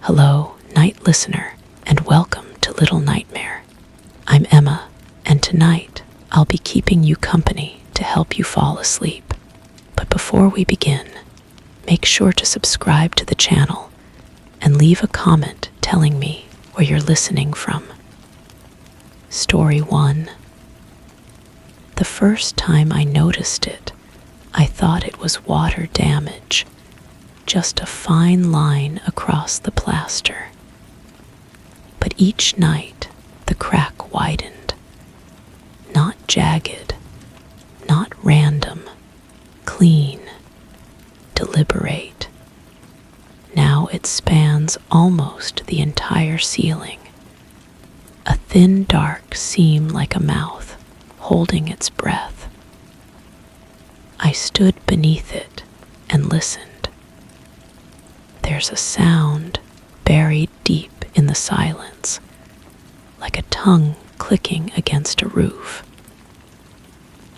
Hello, night listener, and welcome to Little Nightmare. I'm Emma, and tonight I'll be keeping you company to help you fall asleep. But before we begin, make sure to subscribe to the channel and leave a comment telling me where you're listening from. Story 1. The first time I noticed it, I thought it was water damage, just a fine line across the plaster. But each night, the crack widened. Not jagged, not random, clean, deliberate. Now it spans almost the entire ceiling. A thin dark seam like a mouth, holding its breath. I stood beneath it and listened. There's a sound buried deep in the silence, like a tongue clicking against a roof.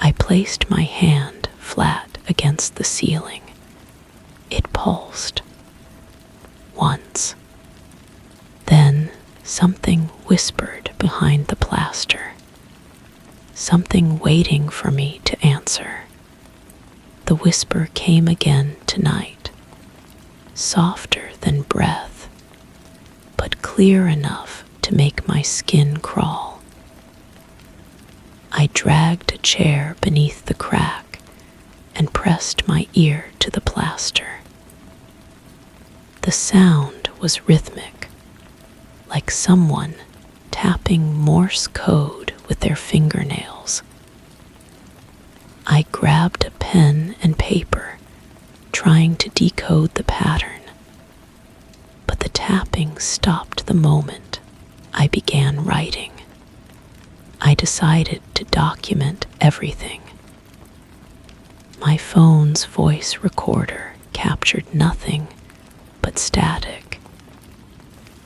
I placed my hand flat against the ceiling. It pulsed. Once. Then something whispered behind the plaster. Something waiting for me to answer. The whisper came again tonight, softer than breath, but clear enough to make my skin crawl. I dragged a chair beneath the crack and pressed my ear to the plaster. The sound was rhythmic, like someone tapping Morse code with their fingernails. I grabbed a pen and paper, trying to decode the pattern. But the tapping stopped the moment I began writing. I decided to document everything. My phone's voice recorder captured nothing but static.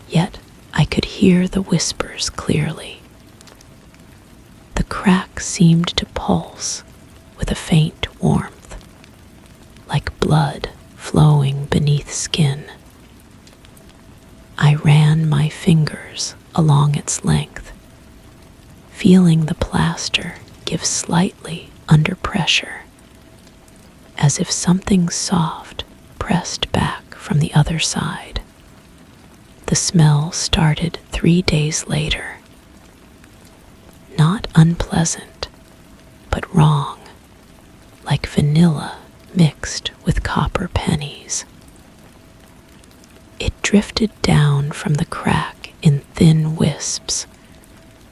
Yet I could hear the whispers clearly. The crack seemed to pulse with a faint warmth, like blood flowing beneath skin. I ran my fingers along its length, feeling the plaster give slightly under pressure, as if something soft pressed back from the other side. The smell started 3 days later. Not unpleasant, but wrong, like vanilla mixed with copper pennies. It drifted down from the crack in thin wisps,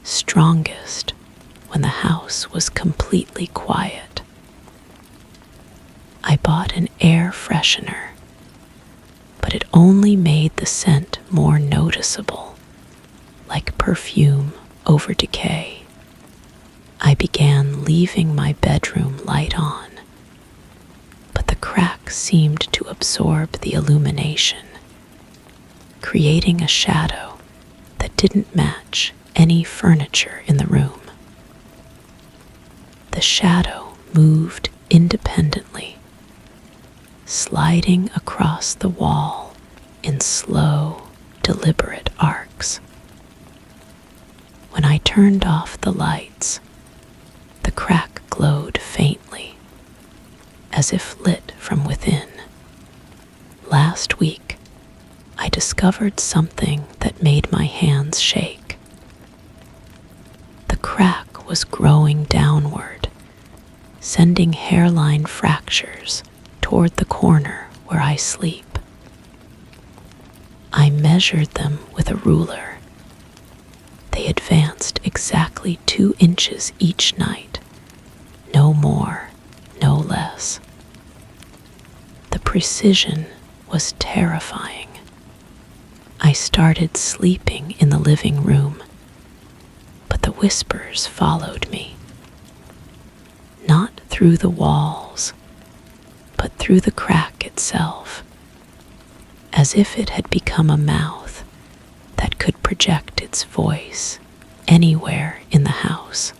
strongest when the house was completely quiet. I bought an air freshener, but it only made the scent more noticeable, like perfume over decay. I began leaving my bedroom light on, but the crack seemed to absorb the illumination, creating a shadow that didn't match any furniture in the room. The shadow moved independently, sliding across the wall in slow, deliberate arcs. When I turned off the lights, the crack glowed faintly, as if lit from within. Last week, I discovered something that made my hands shake. The crack was growing downward, sending hairline fractures toward the corner where I sleep. I measured them with a ruler. They advanced exactly 2 inches each night, no more, no less. The precision was terrifying. I started sleeping in the living room, but the whispers followed me. Not through the walls, but through the crack itself, as if it had become a mouth that could project its voice anywhere in the house.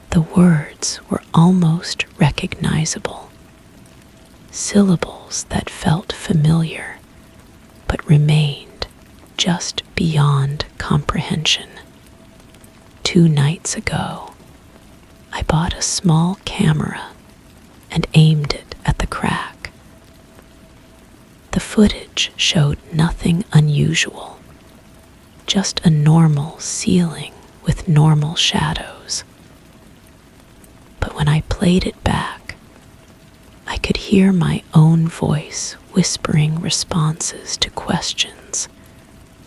The words were almost recognizable, syllables that felt familiar, but remained just beyond comprehension. 2 nights ago, I bought a small camera and aimed it at the crack. The footage showed nothing unusual, just a normal ceiling with normal shadows. But when I played it back, I could hear my own voice whispering responses to questions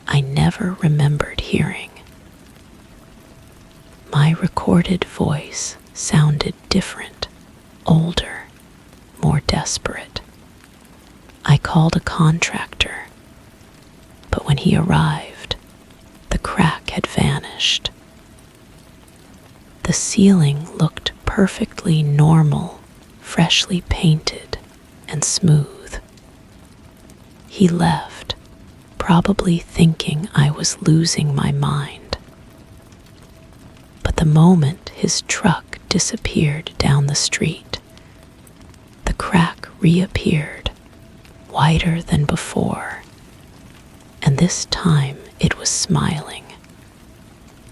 I never remembered hearing. My recorded voice sounded different, older, more desperate. I called a contractor, but when he arrived, the crack had vanished. The ceiling looked perfectly normal, freshly painted and smooth. He left, probably thinking I was losing my mind. But the moment his truck disappeared down the street, the crack reappeared, wider than before, and this time it was smiling.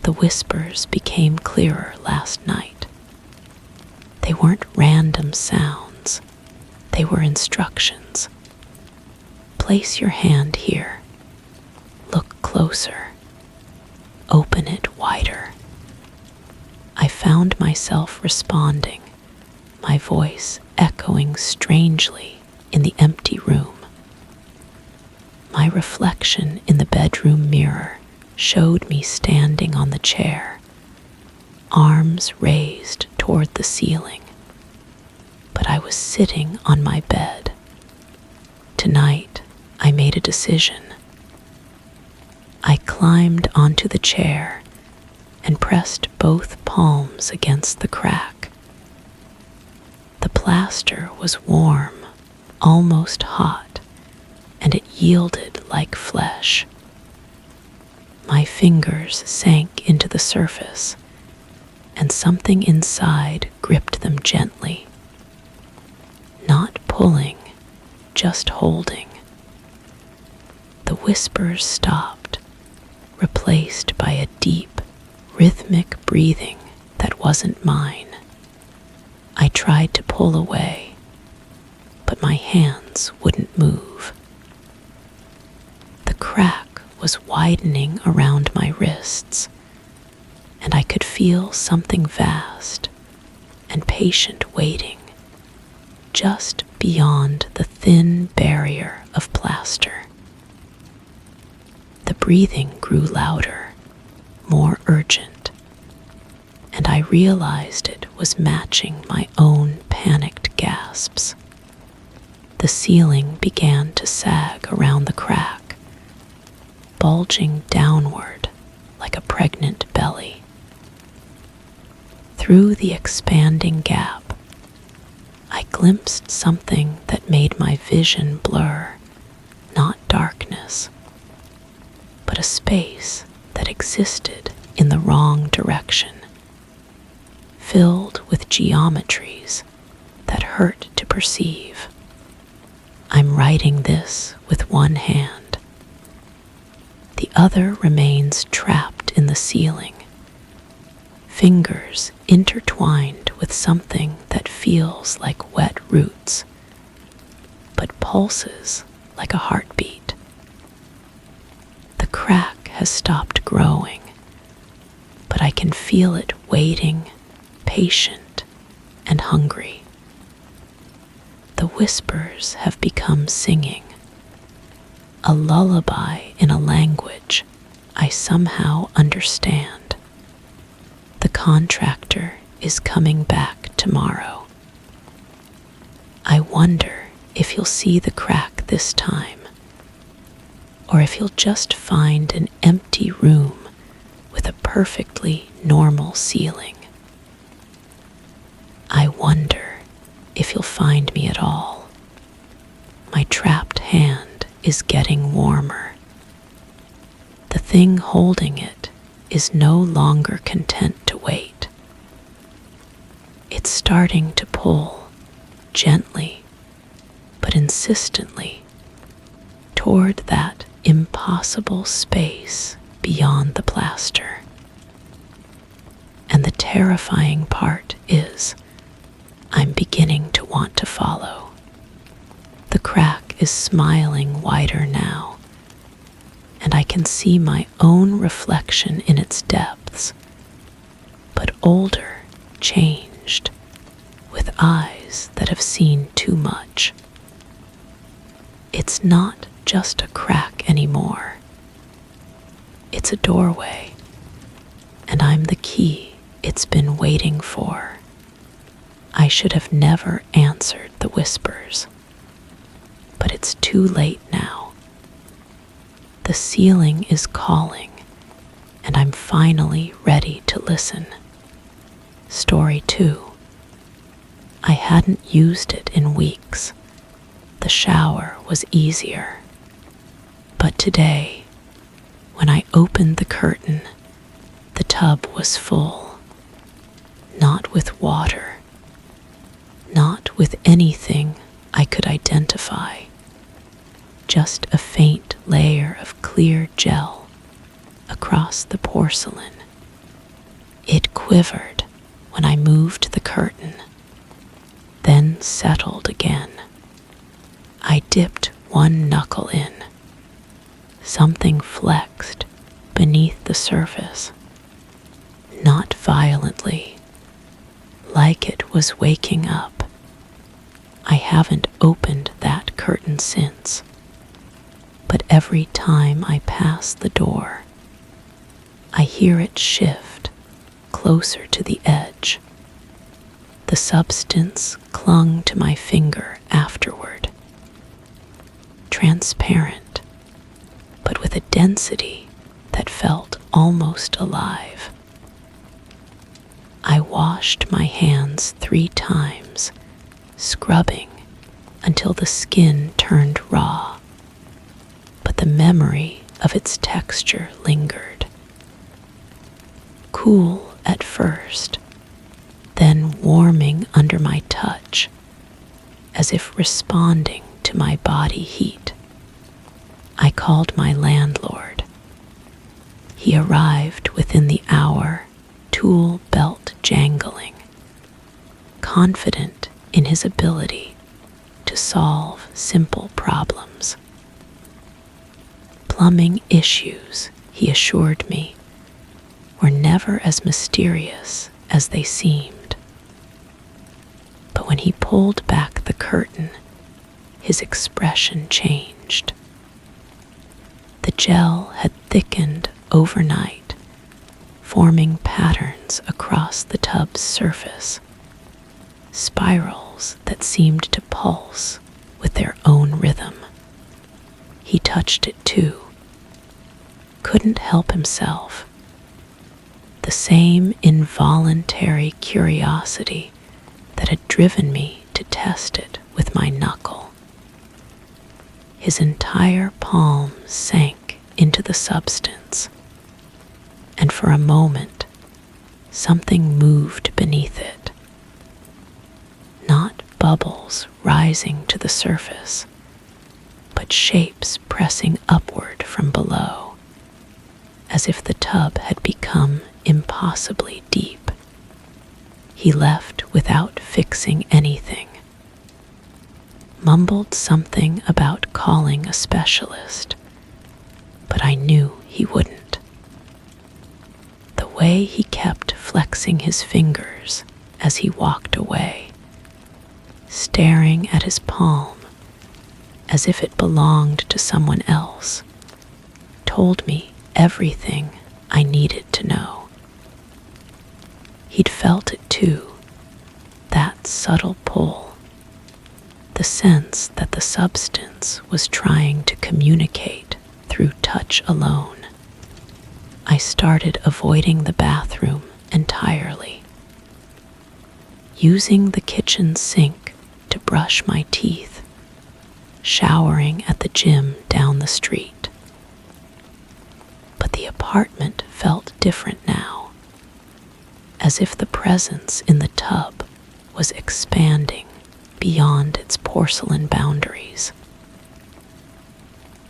The whispers became clearer last night. They weren't random sounds, they were instructions. Place your hand here. Look closer. Open it wider. I found myself responding, my voice echoing strangely in the empty room. My reflection in the bedroom mirror showed me standing on the chair, arms raised toward the ceiling. But I was sitting on my bed. Tonight, I made a decision. I climbed onto the chair and pressed both palms against the crack. The plaster was warm, almost hot, and it yielded like flesh. My fingers sank into the surface, and something inside gripped them gently. Not pulling, just holding. The whispers stopped, replaced by a deep, rhythmic breathing that wasn't mine. I tried to pull away, but my hands wouldn't move. The crack was widening around my wrists, and I could feel something vast and patient waiting just beyond the thin barrier of plaster. The breathing grew louder, more urgent, and I realized it was matching my own panicked gasps. The ceiling began to sag around the crack, bulging downward like a pregnant belly. Through the expanding gap, I glimpsed something that made my vision blur, not darkness, but a space that existed in the wrong direction, filled with geometries that hurt to perceive. I'm writing this with one hand. The other remains trapped in the ceiling, fingers intertwined with something that feels like wet roots, but pulses like a heartbeat. The crack has stopped growing, but I can feel it waiting, patient and hungry. The whispers have become singing, a lullaby in a language I somehow understand. The contractor is coming back tomorrow. I wonder if he'll see the crack this time, or if he'll just find an empty room with a perfectly normal ceiling. I wonder if he'll find me at all. My trapped hand is getting warmer. The thing holding it is no longer content to wait. It's starting to pull, gently but insistently, toward that impossible space beyond the plaster. And the terrifying part is, I'm beginning to want to follow. The crack is smiling wider now, and I can see my own reflection in its depths, but older, changed, with eyes that have seen too much. It's not just a crack anymore. It's a doorway, and I'm the key it's been waiting for. I should have never answered the whispers, but it's too late now. The ceiling is calling, and I'm finally ready to listen. Story 2. I hadn't used it in weeks. The shower was easier. But today, when I opened the curtain, the tub was full. Not with water. Not with anything I could identify. Just a faint layer of clear gel across the porcelain. It quivered when I moved the curtain, then settled again. I dipped one knuckle in. Something flexed beneath the surface, not violently, like it was waking up. I haven't opened that curtain since, but every time I pass the door, I hear it shift closer to the edge. The substance clung to my finger afterward, transparent, but with a density that felt almost alive. I washed my hands 3 times, scrubbing until the skin turned raw, but the memory of its texture lingered. Cool at first, then warming under my touch, as if responding to my body heat. I called my landlord. He arrived within the hour, tool belt jangling, confident in his ability to solve simple problems. Plumbing issues, he assured me, were never as mysterious as they seemed. But when he pulled back the curtain, his expression changed. The gel had thickened overnight, forming patterns across the tub's surface, spirals that seemed to pulse with their own rhythm. He touched it too, couldn't help himself. The same involuntary curiosity that had driven me to test it with my knuckle. His entire palm sank into the substance, and for a moment, something moved beneath it. Not bubbles rising to the surface, but shapes pressing upward from below, as if the tub had become impossibly deep. He left without fixing anything. Mumbled something about calling a specialist, but I knew he wouldn't. The way he kept flexing his fingers as he walked away, staring at his palm as if it belonged to someone else, told me everything I needed to know. He'd felt it too, that subtle pull, the sense that the substance was trying to communicate through touch alone. I started avoiding the bathroom entirely, using the kitchen sink to brush my teeth, showering at the gym down the street. But the apartment felt different now, as if the presence in the tub was expanding beyond its porcelain boundaries.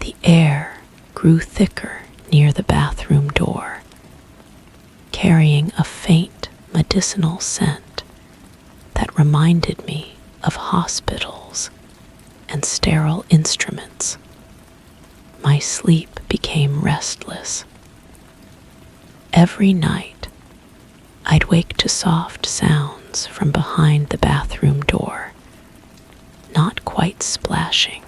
The air grew thicker near the bathroom door, carrying a faint medicinal scent that reminded me of hospitals and sterile instruments. My sleep became restless. Every night, I'd wake to soft sounds from behind the bathroom door, not quite splashing,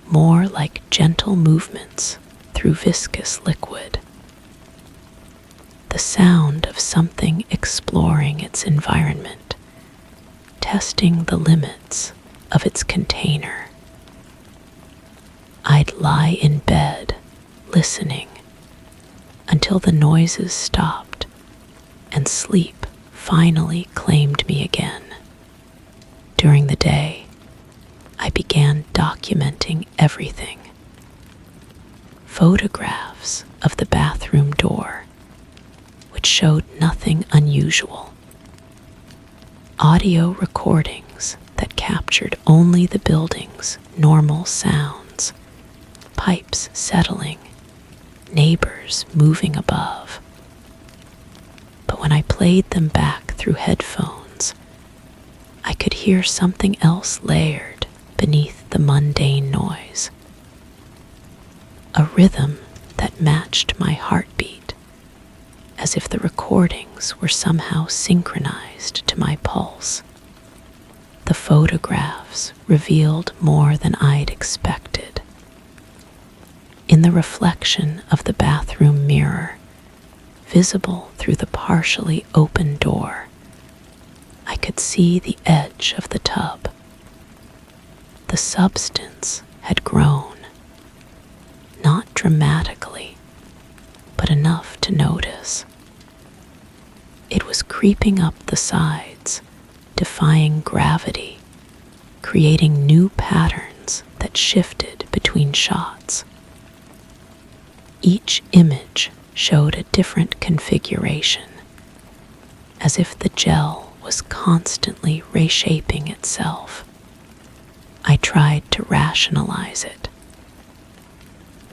more like gentle movements through viscous liquid. The sound of something exploring its environment, testing the limits of its container. I'd lie in bed, listening, until the noises stopped and sleep finally claimed me again. During the day, I began documenting everything. Photographs of the bathroom door, which showed nothing unusual. Audio recordings that captured only the building's normal sounds, pipes settling, neighbors moving above. But when I played them back through headphones, I could hear something else layered beneath the mundane noise. A rhythm that matched my heartbeat, as if the recordings were somehow synchronized to my pulse. The photographs revealed more than I'd expected. In the reflection of the bathroom mirror, visible through the partially open door, I could see the edge of the tub. The substance had grown, not dramatically, but enough to notice. It was creeping up the sides, defying gravity, creating new patterns that shifted between shots. Each image showed a different configuration, as if the gel was constantly reshaping itself. I tried to rationalize it.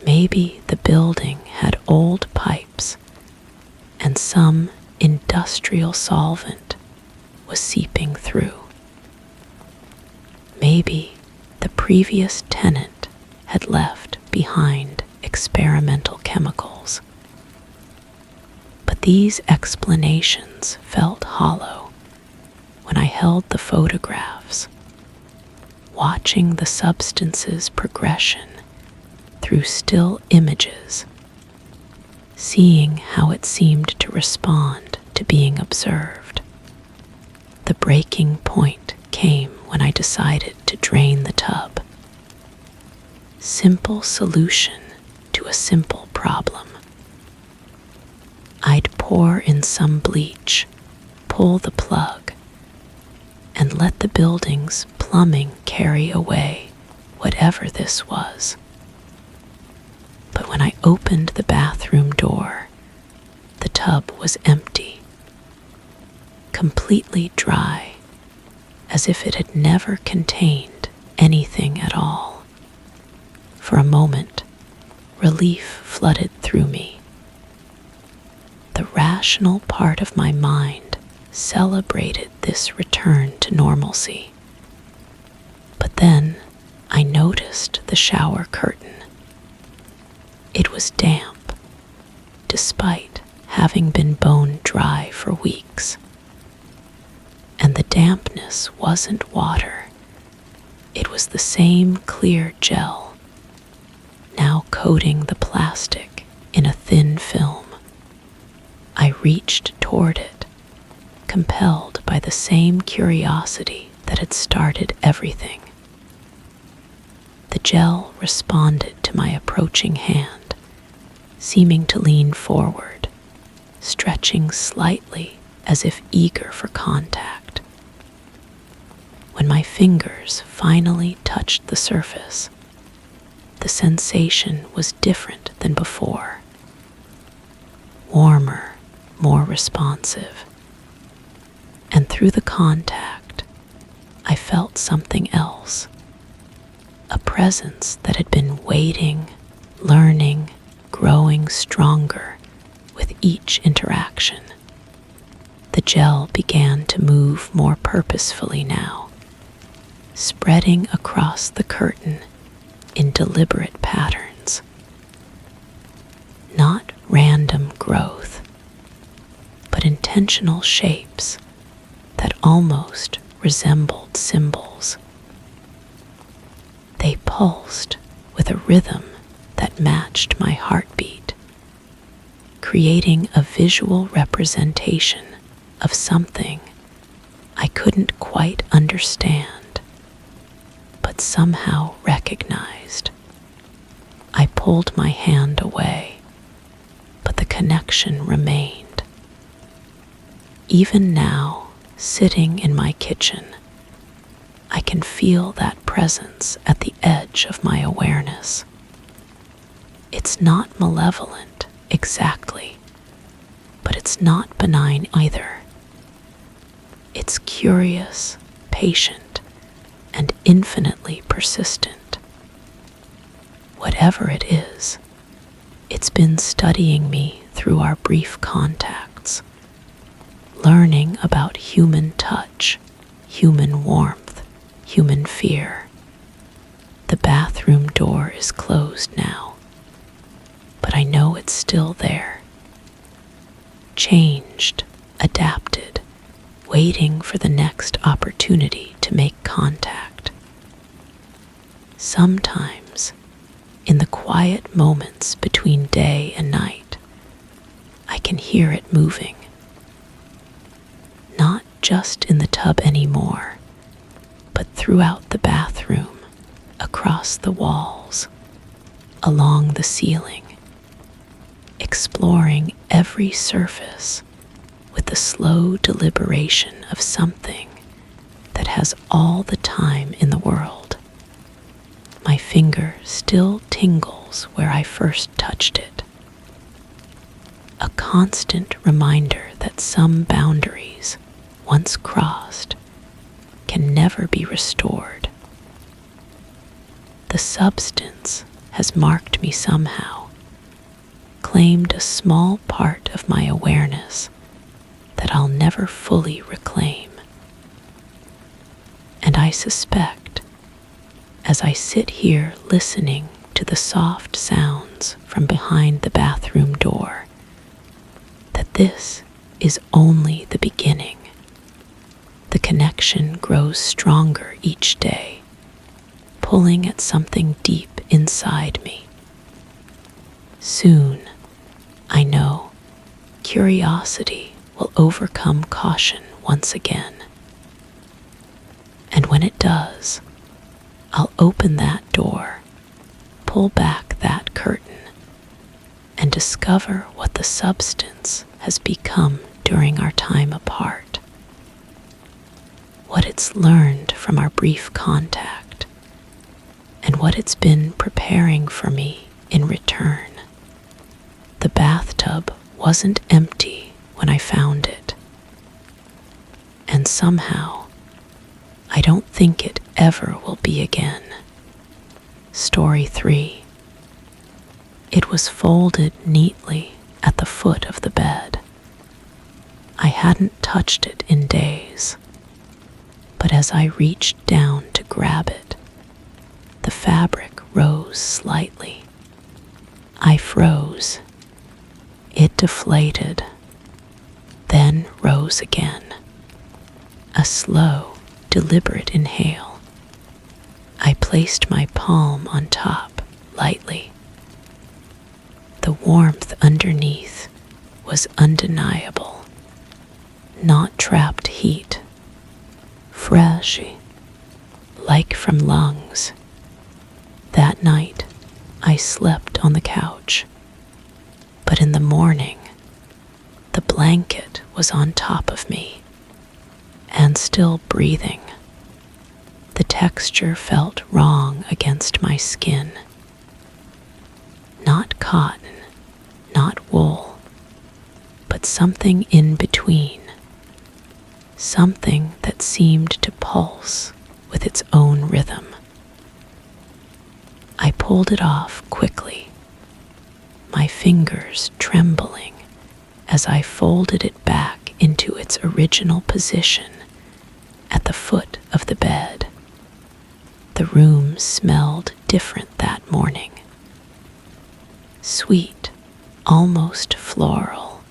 Maybe the building had old pipes, and some industrial solvent was seeping through. Maybe the previous tenant had left behind experimental chemicals. But these explanations felt hollow when I held the photographs, watching the substance's progression through still images, seeing how it seemed to respond to being observed. The breaking point came when I decided to drain the tub. Simple solution to a simple problem. I'd pour in some bleach, pull the plug, and let the building's plumbing carry away whatever this was. But when I opened the bathroom door, the tub was empty, completely dry, as if it had never contained anything at all. For a moment, relief flooded through me. The rational part of my mind celebrated this return to normalcy. But then I noticed the shower curtain. It was damp, despite having been bone dry for weeks. And the dampness wasn't water. It was the same clear gel, now coating the plastic in a thin film. I reached toward it, compelled by the same curiosity that had started everything. The gel responded to my approaching hand, seeming to lean forward, stretching slightly as if eager for contact. When my fingers finally touched the surface, the sensation was different than before. Warmer, more responsive. And through the contact, I felt something else. A presence that had been waiting, learning, growing stronger with each interaction. The gel began to move more purposefully now, spreading across the curtain in deliberate patterns. Not random growth, but intentional shapes that almost resembled symbols. They pulsed with a rhythm that matched my heartbeat, creating a visual representation of something I couldn't quite understand, but somehow recognized. I pulled my hand away, but the connection remained. Even now, sitting in my kitchen, I can feel that presence at the edge of my awareness. It's not malevolent, exactly, but it's not benign either. It's curious, patient, and infinitely persistent. Whatever it is, it's been studying me through our brief contacts, learning about human touch, human warmth, human fear. The bathroom door is closed now, but I know it's still there. Changed, adapted, waiting for the next opportunity to make contact. Sometimes, in the quiet moments between day and night, I can hear it moving. Not just in the tub anymore, but throughout the bathroom, across the walls, along the ceiling, exploring every surface with the slow deliberation of something that has all the time in the world. My finger still tingles where I first touched it. A constant reminder that some boundaries, once crossed, can never be restored. The substance has marked me somehow, claimed a small part of my awareness that I'll never fully reclaim. And I suspect, as I sit here listening to the soft sounds from behind the bathroom door, that this is only the beginning. The connection grows stronger each day, pulling at something deep inside me. Soon, I know, curiosity will overcome caution once again. And when it does, I'll open that door, pull back that curtain, and discover what the substance has become during our time apart. What it's learned from our brief contact, and what it's been preparing for me in return. The bathtub wasn't empty when I found it, and somehow I don't think it ever will be again. Story 3. It was folded neatly at the foot of the bed. I hadn't touched it in days, but as I reached down to grab it, the fabric rose slightly. I froze. It deflated, then rose again. A slow, deliberate inhale. I placed my palm on top lightly. The warmth underneath was undeniable. Not trapped heat. Fresh, like from lungs. That night, I slept on the couch. But in the morning, the blanket was on top of me and still breathing. The texture felt wrong against my skin. Not cotton, not wool, but something in between. Something that seemed to pulse with its own rhythm. I pulled it off quickly, my fingers trembling as I folded it back into its original position at the foot of the bed. The room smelled different that morning. Sweet, almost floral,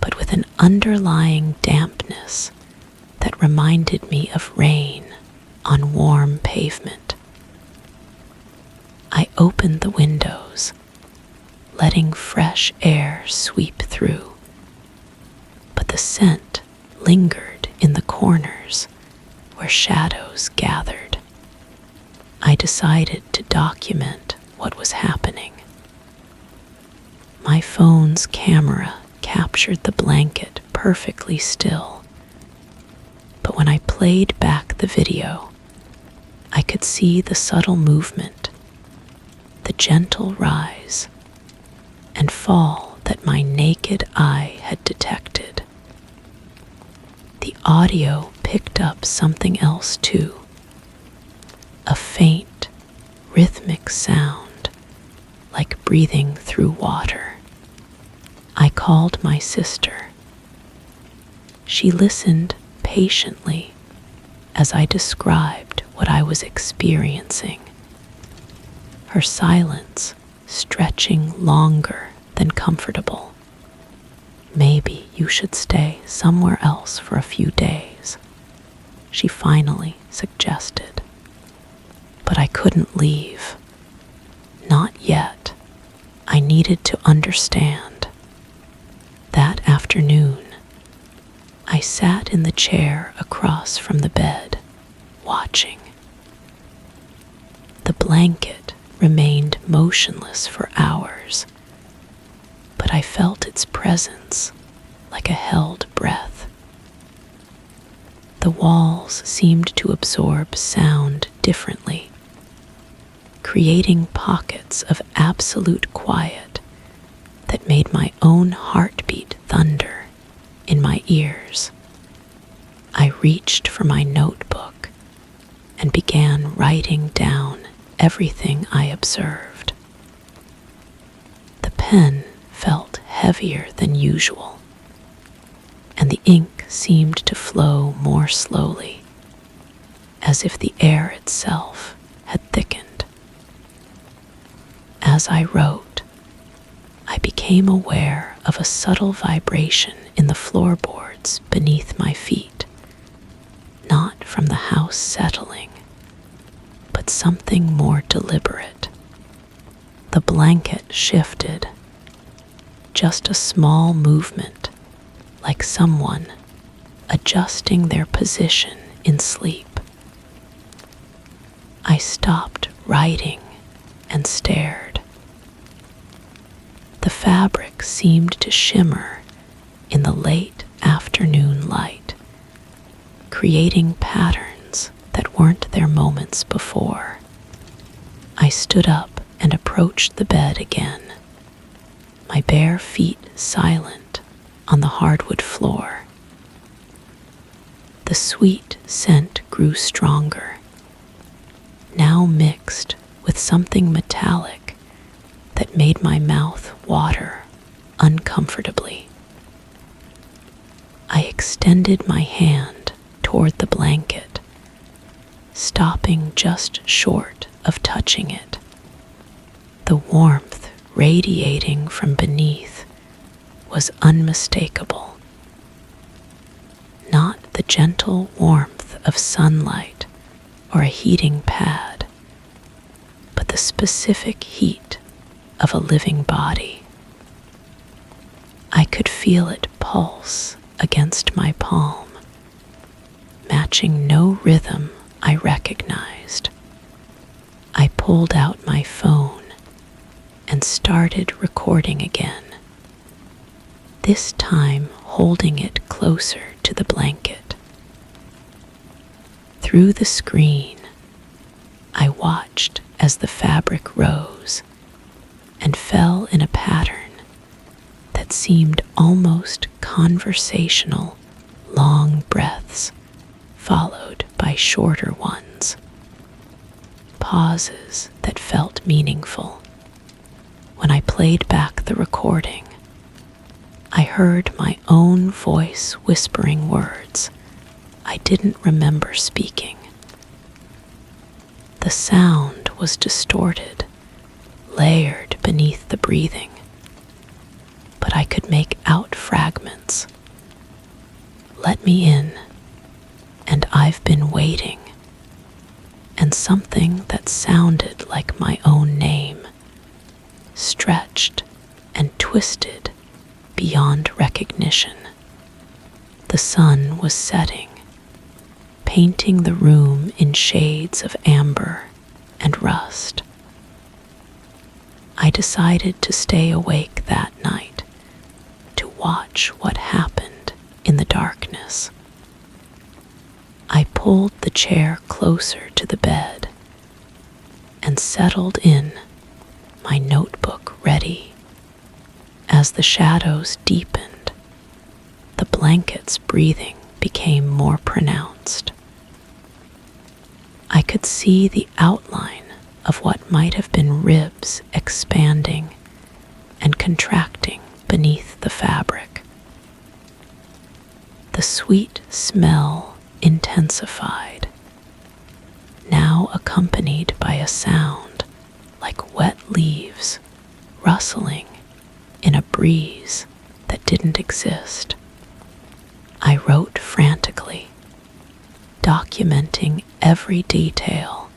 but with an underlying dampness that reminded me of rain on warm pavement. I opened the windows, letting fresh air sweep through, but the scent lingered in the corners where shadows gathered. I decided to document what was happening. My phone's camera captured the blanket perfectly still, but when I played back the video, I could see the subtle movement, the gentle rise and fall that my naked eye had detected. The audio picked up something else too, a faint, rhythmic sound like breathing through water. I called my sister. She listened patiently as I described what I was experiencing, her silence stretching longer than comfortable. Maybe you should stay somewhere else for a few days, she finally suggested. But I couldn't leave. Not yet. I needed to understand. That afternoon, I sat in the chair across from the bed, watching. The blanket remained motionless for hours, but I felt its presence like a held breath. The walls seemed to absorb sound differently, creating pockets of absolute quiet that made my own heartbeat thunder in my ears. I reached for my notebook and began writing down everything I observed. The pen felt heavier than usual, and the ink seemed to flow more slowly, as if the air itself had thickened. As I wrote, I became aware of a subtle vibration in the floorboards beneath my feet, not from the house settling, but something more deliberate. The blanket shifted, just a small movement, like someone adjusting their position in sleep. I stopped writing and stared. The fabric seemed to shimmer in the late afternoon light, creating patterns that weren't there moments before. I stood up and approached the bed again, my bare feet silent on the hardwood floor. The sweet scent grew stronger, now mixed with something metallic that made my mouth water uncomfortably. I extended my hand toward the blanket, stopping just short of touching it. The warmth radiating from beneath was unmistakable. Not the gentle warmth of sunlight or a heating pad, but the specific heat of a living body. I could feel it pulse against my palm, matching no rhythm I recognized. I pulled out my phone and started recording again, this time holding it closer to the blanket. Through the screen, I watched as the fabric rose and fell in a pattern that seemed almost conversational, long breaths followed by shorter ones, pauses that felt meaningful. When I played back the recording, I heard my own voice whispering words I didn't remember speaking. The sound was distorted, layered beneath the breathing, but I could make out fragments. Let me in, and I've been waiting, and something that sounded like my own name, stretched and twisted beyond recognition. The sun was setting, painting the room in shades of amber and rust. I decided to stay awake that night to watch what happened in the darkness. I pulled the chair closer to the bed and settled in, my notebook ready. As the shadows deepened, the blanket's breathing became more pronounced. I could see the outline of what might have been ribs expanding and contracting beneath the fabric. The sweet smell intensified, now accompanied by a sound like wet leaves rustling in a breeze that didn't exist. I wrote frantically, documenting every detail,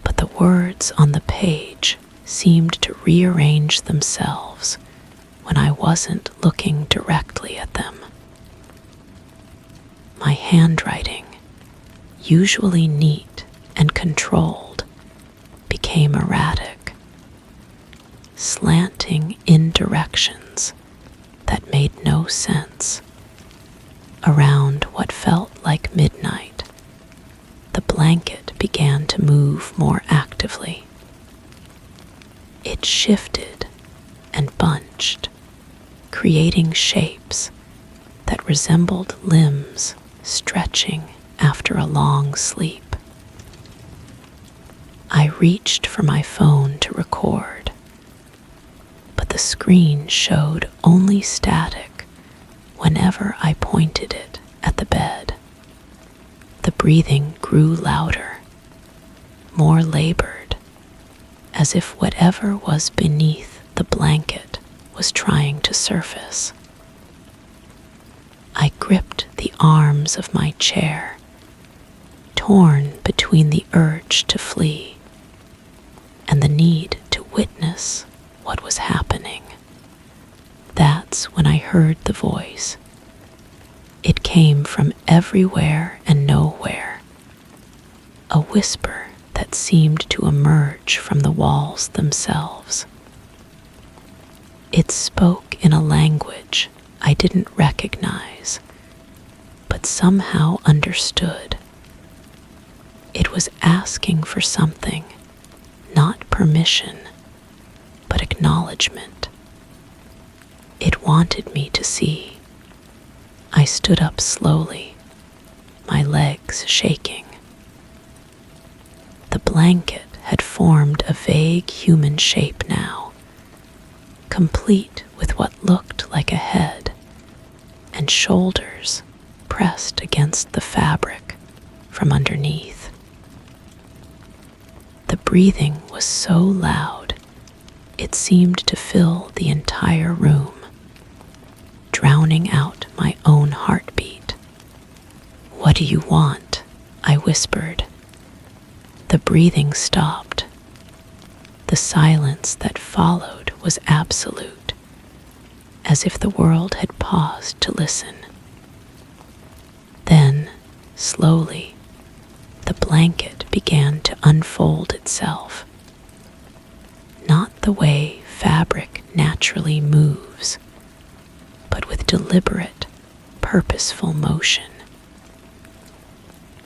but the words on the page seemed to rearrange themselves when I wasn't looking directly at them. My handwriting, usually neat and controlled, became erratic, slanting in directions that made no sense. Around what felt like midnight, the blanket began to move more actively. It shifted and bunched, creating shapes that resembled limbs stretching after a long sleep. I reached for my phone to record, but the screen showed only static whenever I pointed it at the bed. The breathing grew louder, more labored, as if whatever was beneath the blanket was trying to surface. I gripped the arms of my chair, torn between the urge to flee and the need to witness what was happening. That's when I heard the voice. It came from everywhere and nowhere, a whisper that seemed to emerge from the walls themselves. It spoke in a language I didn't recognize, but somehow understood. It was asking for something, not permission, but acknowledgement. It wanted me to see. I stood up slowly, my legs shaking. The blanket had formed a vague human shape now, complete with what looked like a head and shoulders pressed against the fabric from underneath. The breathing was so loud, it seemed to fill the entire room, drowning out my own heartbeat. "What do you want?" I whispered. The breathing stopped. The silence that followed was absolute, as if the world had paused to listen. Then, slowly, the blanket began to unfold itself. Not the way fabric naturally moves, but with deliberate, purposeful motion.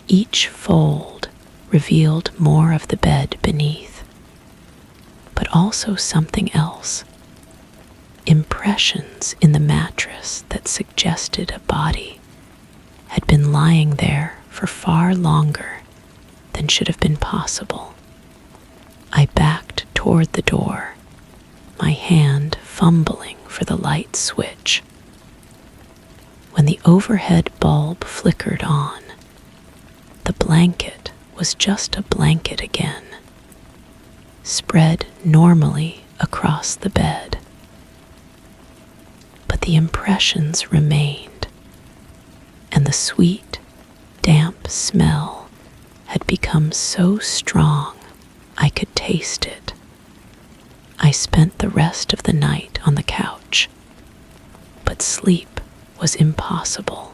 Each fold revealed more of the bed beneath, but also something else. Impressions in the mattress that suggested a body had been lying there for far longer than should have been possible. I backed toward the door, my hand fumbling for the light switch. When the overhead bulb flickered on, the blanket was just a blanket again, spread normally across the bed. But the impressions remained, and the sweet, damp smell had become so strong I could taste it. I spent the rest of the night on the couch, but sleep was impossible.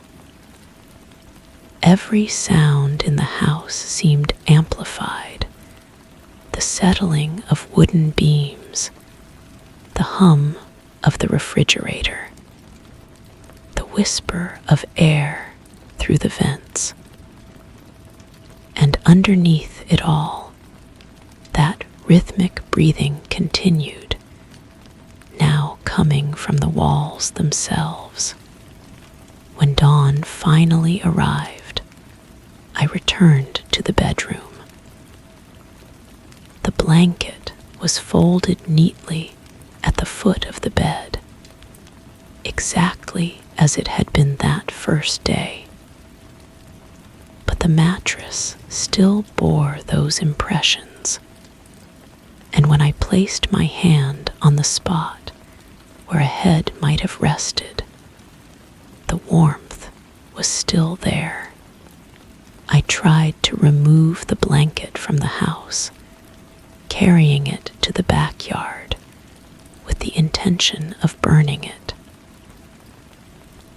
Every sound in the house seemed amplified: the settling of wooden beams, the hum of the refrigerator, the whisper of air through the vents. And underneath it all, that rhythmic breathing continued, now coming from the walls themselves. When dawn finally arrived, I returned to the bedroom. The blanket was folded neatly at the foot of the bed, exactly as it had been that first day. But the mattress still bore those impressions, and when I placed my hand on the spot where a head might have rested, the warmth was still there. I tried to remove the blanket from the house, carrying it to the backyard with the intention of burning it.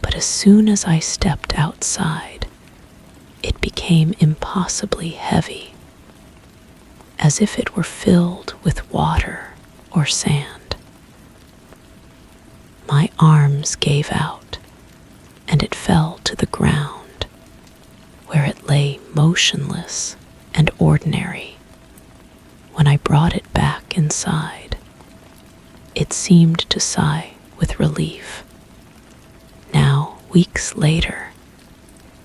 But as soon as I stepped outside, it became impossibly heavy, as if it were filled with water or sand. My arms gave out, and it fell to the ground, where it lay motionless and ordinary. When I brought it back inside, it seemed to sigh with relief. Now, weeks later,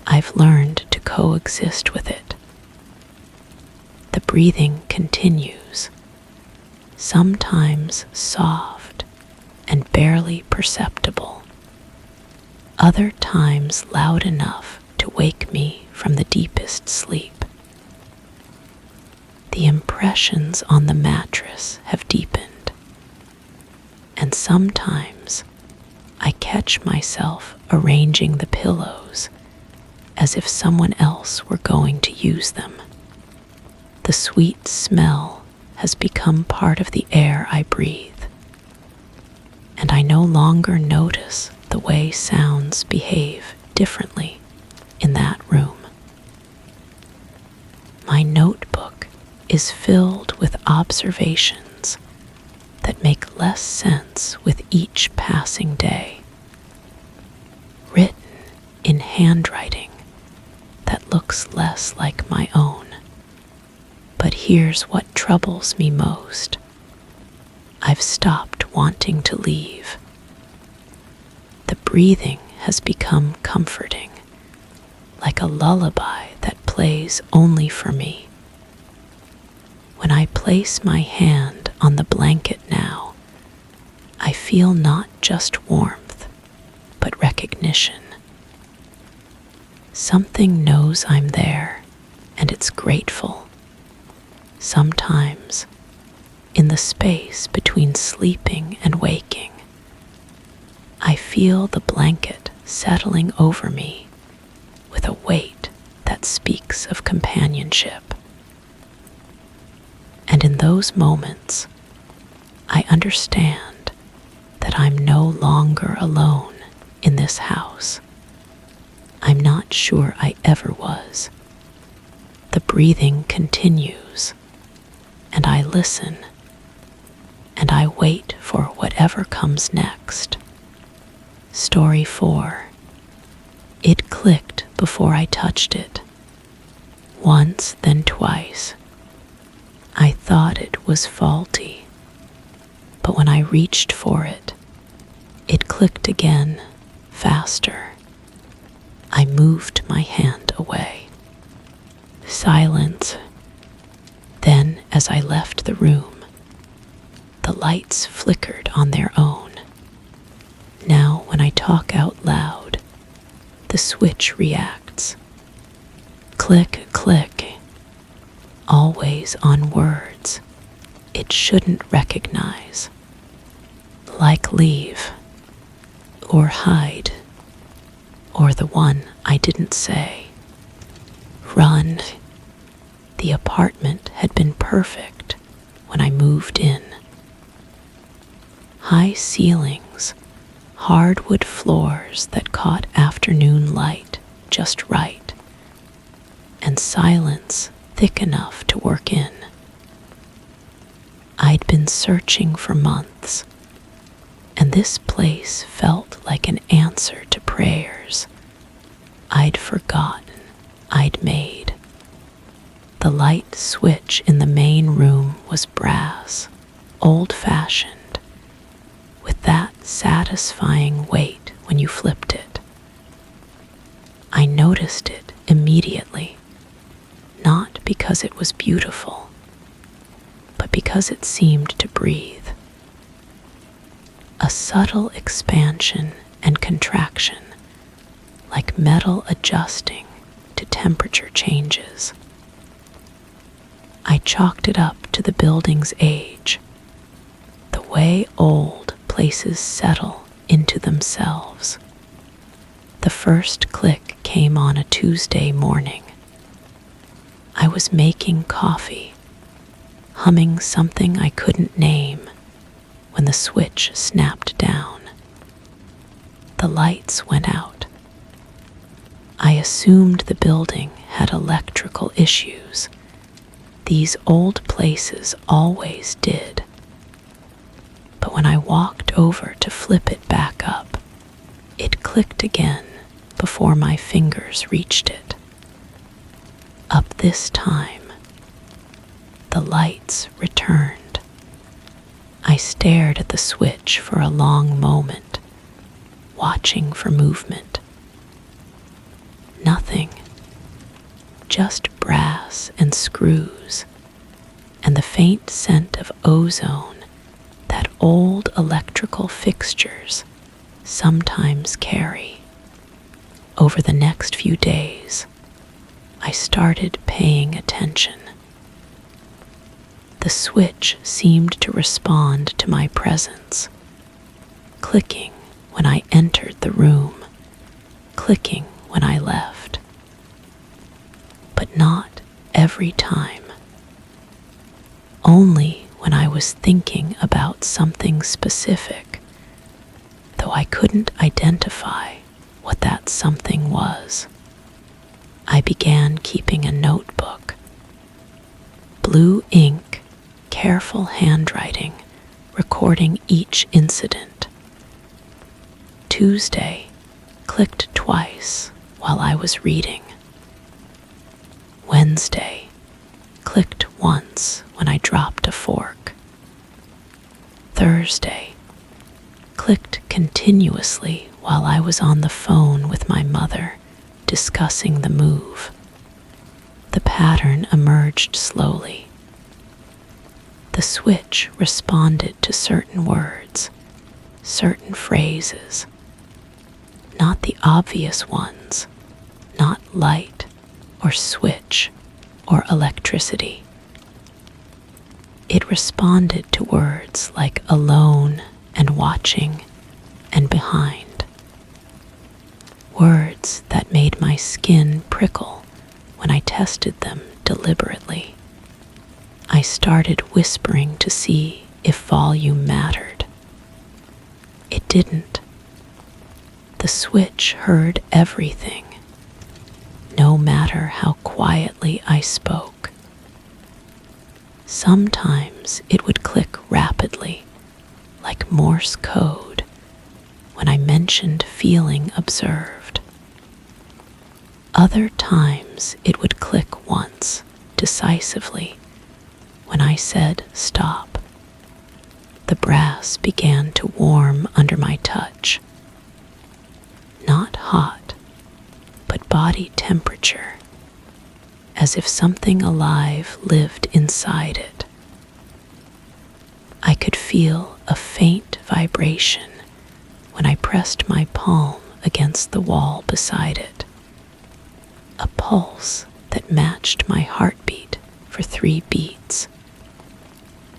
I've learned to coexist with it. The breathing continues, sometimes soft and barely perceptible, other times loud enough to wake me from the deepest sleep. The impressions on the mattress have deepened, and sometimes I catch myself arranging the pillows as if someone else were going to use them. The sweet smell has become part of the air I breathe, and I no longer notice the way sounds behave differently in that room. My notebook is filled with observations that make less sense with each passing day, written in handwriting that looks less like my own. But here's what troubles me most. I've stopped wanting to leave. The breathing has become comforting, like a lullaby that plays only for me. When I place my hand on the blanket now, I feel not just warmth, but recognition. Something knows I'm there, and it's grateful. Sometimes, in the space between sleeping and waking, I feel the blanket settling over me with a weight that speaks of companionship. And in those moments, I understand that I'm no longer alone in this house. I'm not sure I ever was. The breathing continues, and I listen, and I wait for whatever comes next. Story 4. It clicked before I touched it. Once, then twice. I thought it was faulty, but when I reached for it, it clicked again, faster. I moved my hand away. Silence. Then, as I left the room, The lights flickered on their own. Now, when I talk out loud, the switch reacts. Click, click, always on words it shouldn't recognize, like leave, or hide, or the one I didn't say. Run. The apartment had been perfect when I moved in. High ceilings, hardwood floors that caught afternoon light just right, and silence thick enough to work in. I'd been searching for months, and this place felt like an answer to prayers I'd forgotten I'd made. The light switch in the main room was brass, old-fashioned, with that satisfying weight when you flipped it. I noticed it immediately, not because it was beautiful, but because it seemed to breathe. A subtle expansion and contraction, like metal adjusting to temperature changes. I chalked it up to the building's age, the way old places settle into themselves. The first click came on a Tuesday morning. I was making coffee, humming something I couldn't name, when the switch snapped down. The lights went out. I assumed the building had electrical issues. These old places always did. But when I walked over to flip it back up, it clicked again before my fingers reached it. Up this time, the lights returned. I stared at the switch for a long moment, watching for movement. Nothing. Just brass and screws, and the faint scent of ozone that old electrical fixtures sometimes carry. Over the next few days, I started paying attention. The switch seemed to respond to my presence, clicking when I entered the room, clicking when I left. But not every time. Only when I was thinking about something specific, though I couldn't identify what that something was. I began keeping a notebook. Blue ink, careful handwriting, recording each incident. Tuesday clicked twice while I was reading. Wednesday clicked once when I dropped a fork. Thursday clicked continuously while I was on the phone with my mother discussing the move. The pattern emerged slowly. The switch responded to certain words, certain phrases, not the obvious ones, not light or switch or electricity. It responded to words like alone and watching and behind. Words that made my skin prickle when I tested them deliberately. I started whispering to see if volume mattered. It didn't. The switch heard everything, no matter how quietly I spoke. Sometimes it would click rapidly, like Morse code, when I mentioned feeling observed. Other times it would click once, decisively, when I said stop. The brass began to warm under my touch. Not hot, but body temperature, as if something alive lived inside it. I could feel feel a faint vibration when I pressed my palm against the wall beside it, a pulse that matched my heartbeat for 3 beats,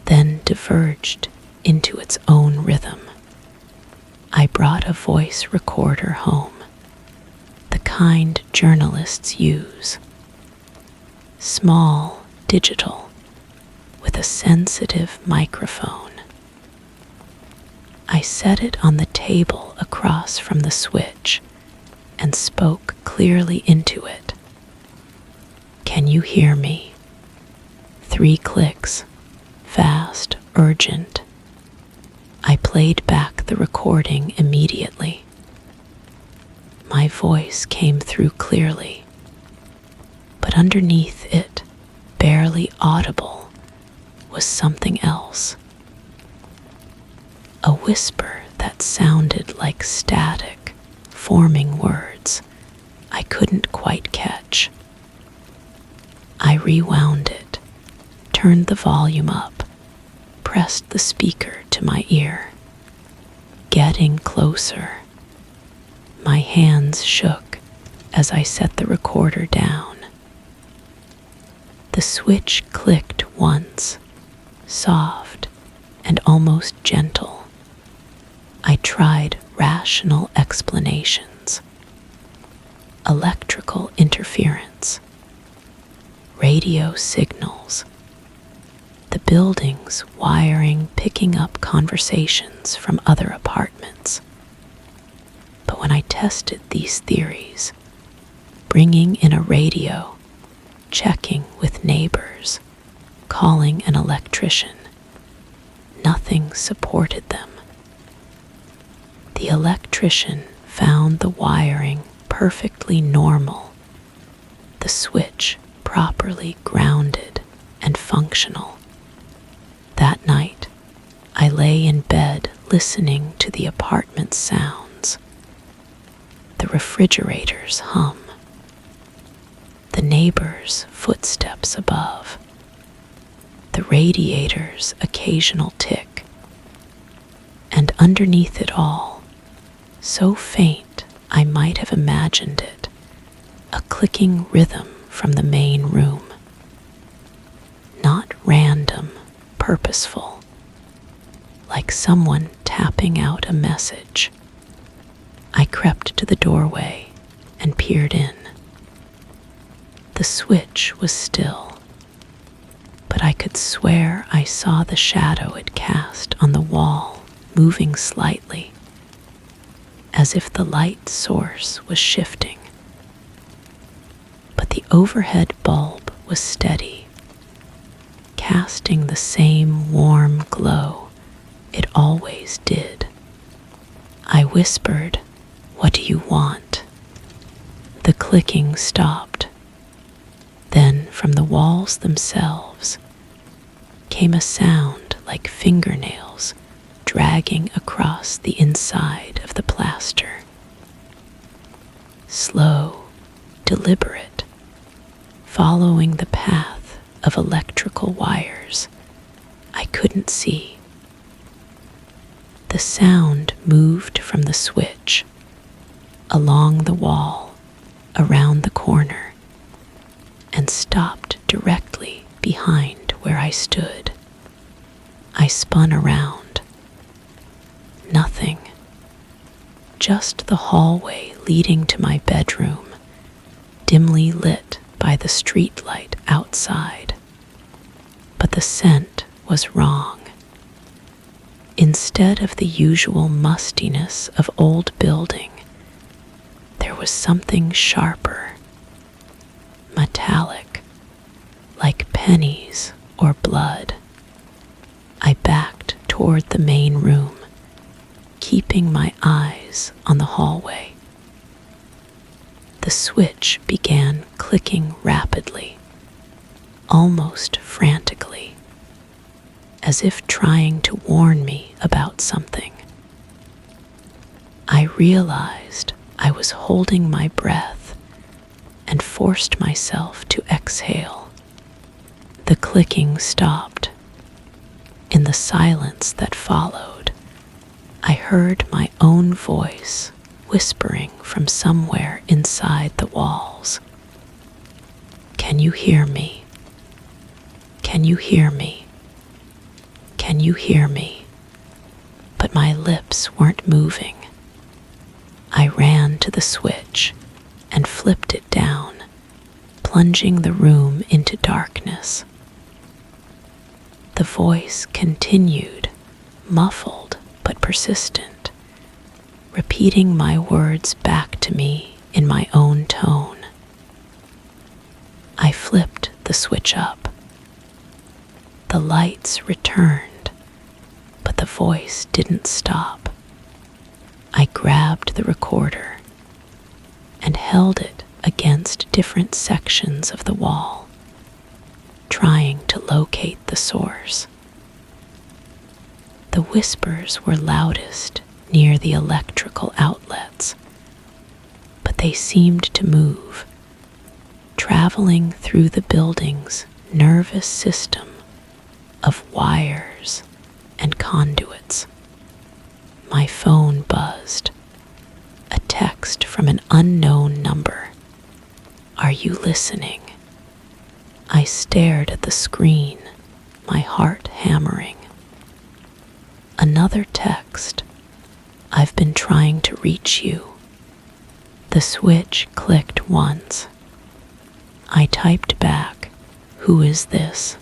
then diverged into its own rhythm. I brought a voice recorder home, the kind journalists use. Small, digital, with a sensitive microphone. I set it on the table across from the switch and spoke clearly into it. "Can you hear me?" 3 clicks, fast, urgent. I played back the recording immediately. My voice came through clearly, but underneath it, barely audible, was something else. A whisper that sounded like static, forming words I couldn't quite catch. I rewound it, turned the volume up, pressed the speaker to my ear. Getting closer. My hands shook as I set the recorder down. The switch clicked once, soft and almost gentle. I tried rational explanations. Electrical interference. Radio signals. The building's wiring picking up conversations from other apartments. But when I tested these theories, bringing in a radio, checking with neighbors, calling an electrician, nothing supported them. The electrician found the wiring perfectly normal, the switch properly grounded and functional. That night, I lay in bed listening to the apartment sounds. The refrigerator's hum. The neighbor's footsteps above. The radiator's occasional tick. And underneath it all, so faint I might have imagined it, a clicking rhythm from the main room. Not random, purposeful, like someone tapping out a message. I crept to the doorway and peered in. The switch was still, but I could swear I saw the shadow it cast on the wall moving slightly, as if the light source was shifting. But the overhead bulb was steady, casting the same warm glow it always did. I whispered, "What do you want?" The clicking stopped. Then from the walls themselves came a sound like fingernails dragging across the inside of the plaster. Slow, deliberate, following the path of electrical wires I couldn't see. The sound moved from the switch, along the wall, around the corner, and stopped directly behind where I stood. I spun around. Nothing. Just the hallway leading to my bedroom, dimly lit by the streetlight outside. But the scent was wrong. Instead of the usual mustiness of old building, there was something sharper, metallic, like pennies or blood. I backed toward the main room, keeping my eyes on the hallway. The switch began clicking rapidly, almost frantically, as if trying to warn me about something. I realized I was holding my breath and forced myself to exhale. The clicking stopped. In the silence that followed, I heard my own voice whispering from somewhere inside the walls. Can you hear me? Can you hear me? Can you hear me? But my lips weren't moving. I ran to the switch and flipped it down, plunging the room into darkness. The voice continued, muffled but persistent, repeating my words back to me in my own tone. I flipped the switch up. The lights returned, but the voice didn't stop. I grabbed the recorder and held it against different sections of the wall, trying to locate the source. The whispers were loudest near the electrical outlets, but they seemed to move, traveling through the building's nervous system of wires and conduits. My phone buzzed. A text from an unknown number. Are you listening? I stared at the screen, my heart hammering. Another text. I've been trying to reach you. The switch clicked once. I typed back, "Who is this?"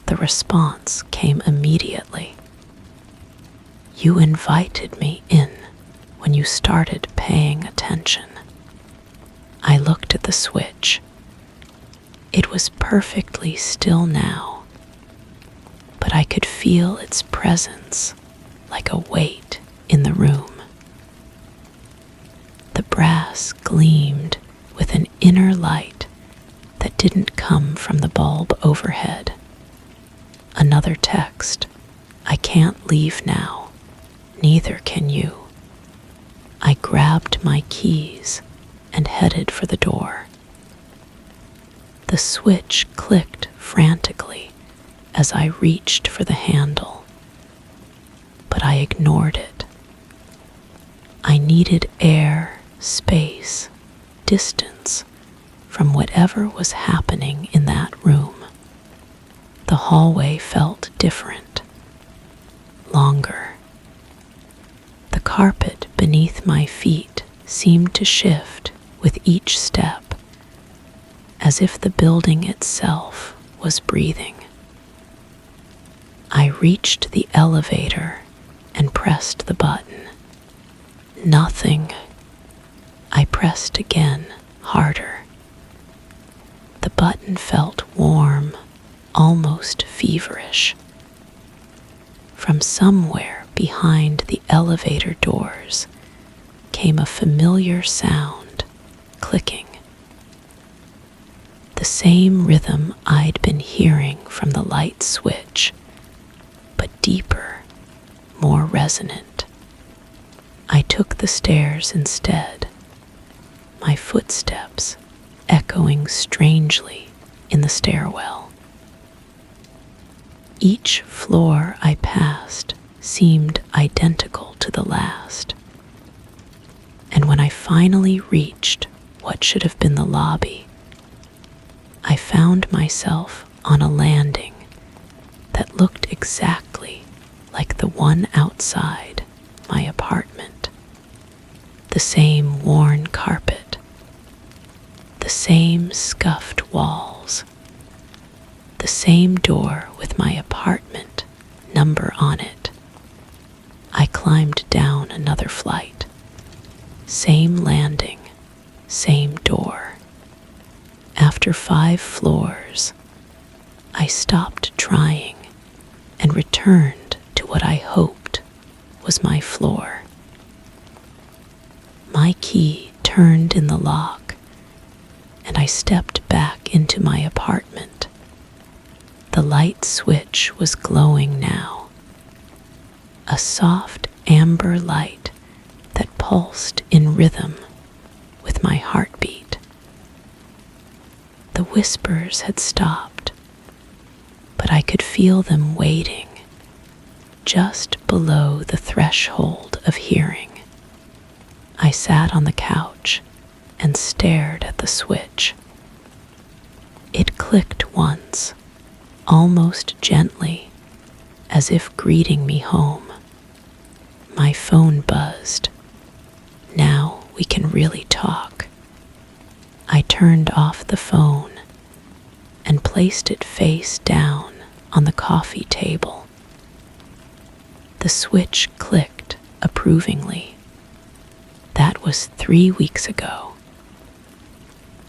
The response came immediately. You invited me in when you started paying attention. I looked at the switch. It was perfectly still now, but I could feel its presence like a weight in the room. The brass gleamed with an inner light that didn't come from the bulb overhead. Another text. I can't leave now. Neither can you. I grabbed my keys and headed for the door. The switch clicked frantically as I reached for the handle, but I ignored it. I needed air, space, distance from whatever was happening in that room. The hallway felt different, longer. The carpet beneath my feet seemed to shift with each step, as if the building itself was breathing. I reached the elevator and pressed the button. Nothing. I pressed again, harder. The button felt warm, almost feverish. From somewhere behind the elevator doors came a familiar sound, clicking. The same rhythm I'd been hearing from the light switch, but deeper, more resonant. I took the stairs instead, my footsteps echoing strangely in the stairwell. Each floor I passed seemed identical to the last, and when I finally reached what should have been the lobby, I found myself on a landing that looked exactly like the one outside my apartment. The same worn carpet, the same scuffed walls, the same door with my apartment number on it. I climbed down another flight. Same landing, same door. After 5 floors, I stopped trying and returned to what I hoped was my floor. My key turned in the lock, and I stepped back into my apartment. The light switch was glowing now, a soft amber light that pulsed in rhythm with my heartbeat. The whispers had stopped, but I could feel them waiting just below the threshold of hearing. I sat on the couch and stared at the switch. It clicked once, almost gently, as if greeting me home. My phone buzzed. Now we can really talk. I turned off the phone and placed it face down on the coffee table. The switch clicked approvingly. That was 3 weeks ago.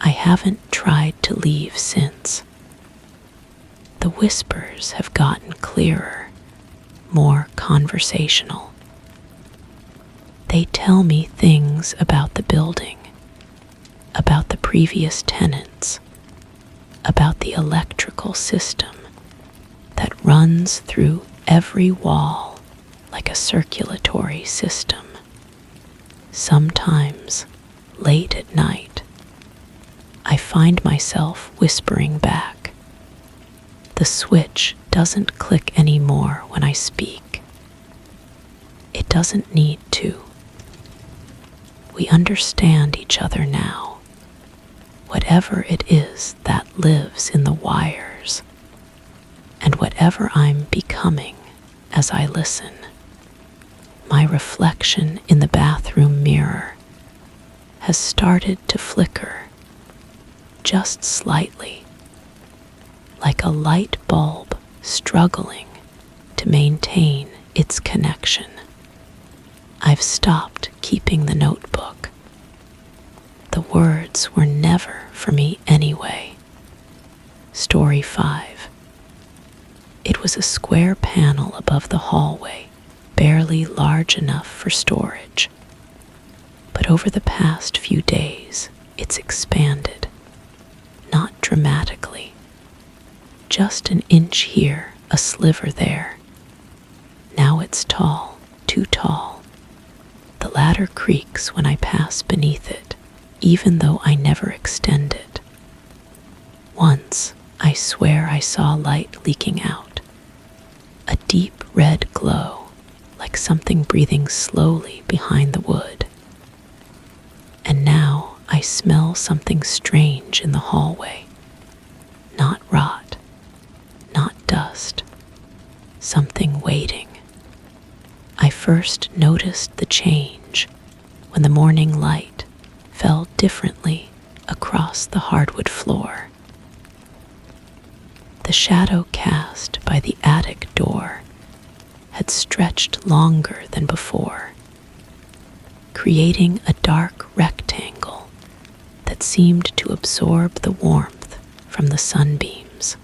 I haven't tried to leave since. The whispers have gotten clearer, more conversational. They tell me things about the building, about the previous tenants, about the electrical system that runs through every wall like a circulatory system. Sometimes, late at night, I find myself whispering back. The switch doesn't click anymore when I speak. It doesn't need to. We understand each other now, whatever it is that lives in the wires, and whatever I'm becoming as I listen. My reflection in the bathroom mirror has started to flicker, just slightly, like a light bulb struggling to maintain its connection. I've stopped keeping the notebook. The words were never for me anyway. Story 5. It was a square panel above the hallway, barely large enough for storage. But over the past few days, it's expanded. Not dramatically. Just an inch here, a sliver there. Now it's tall, too tall. The ladder creaks when I pass beneath it, even though I never extend it. Once, I swear I saw light leaking out. A deep red glow, like something breathing slowly behind the wood. And now I smell something strange in the hallway. Not rot, not dust, something waiting. I first noticed the change when the morning light fell differently across the hardwood floor. The shadow cast by the attic door had stretched longer than before, creating a dark rectangle that seemed to absorb the warmth from the sunbeams.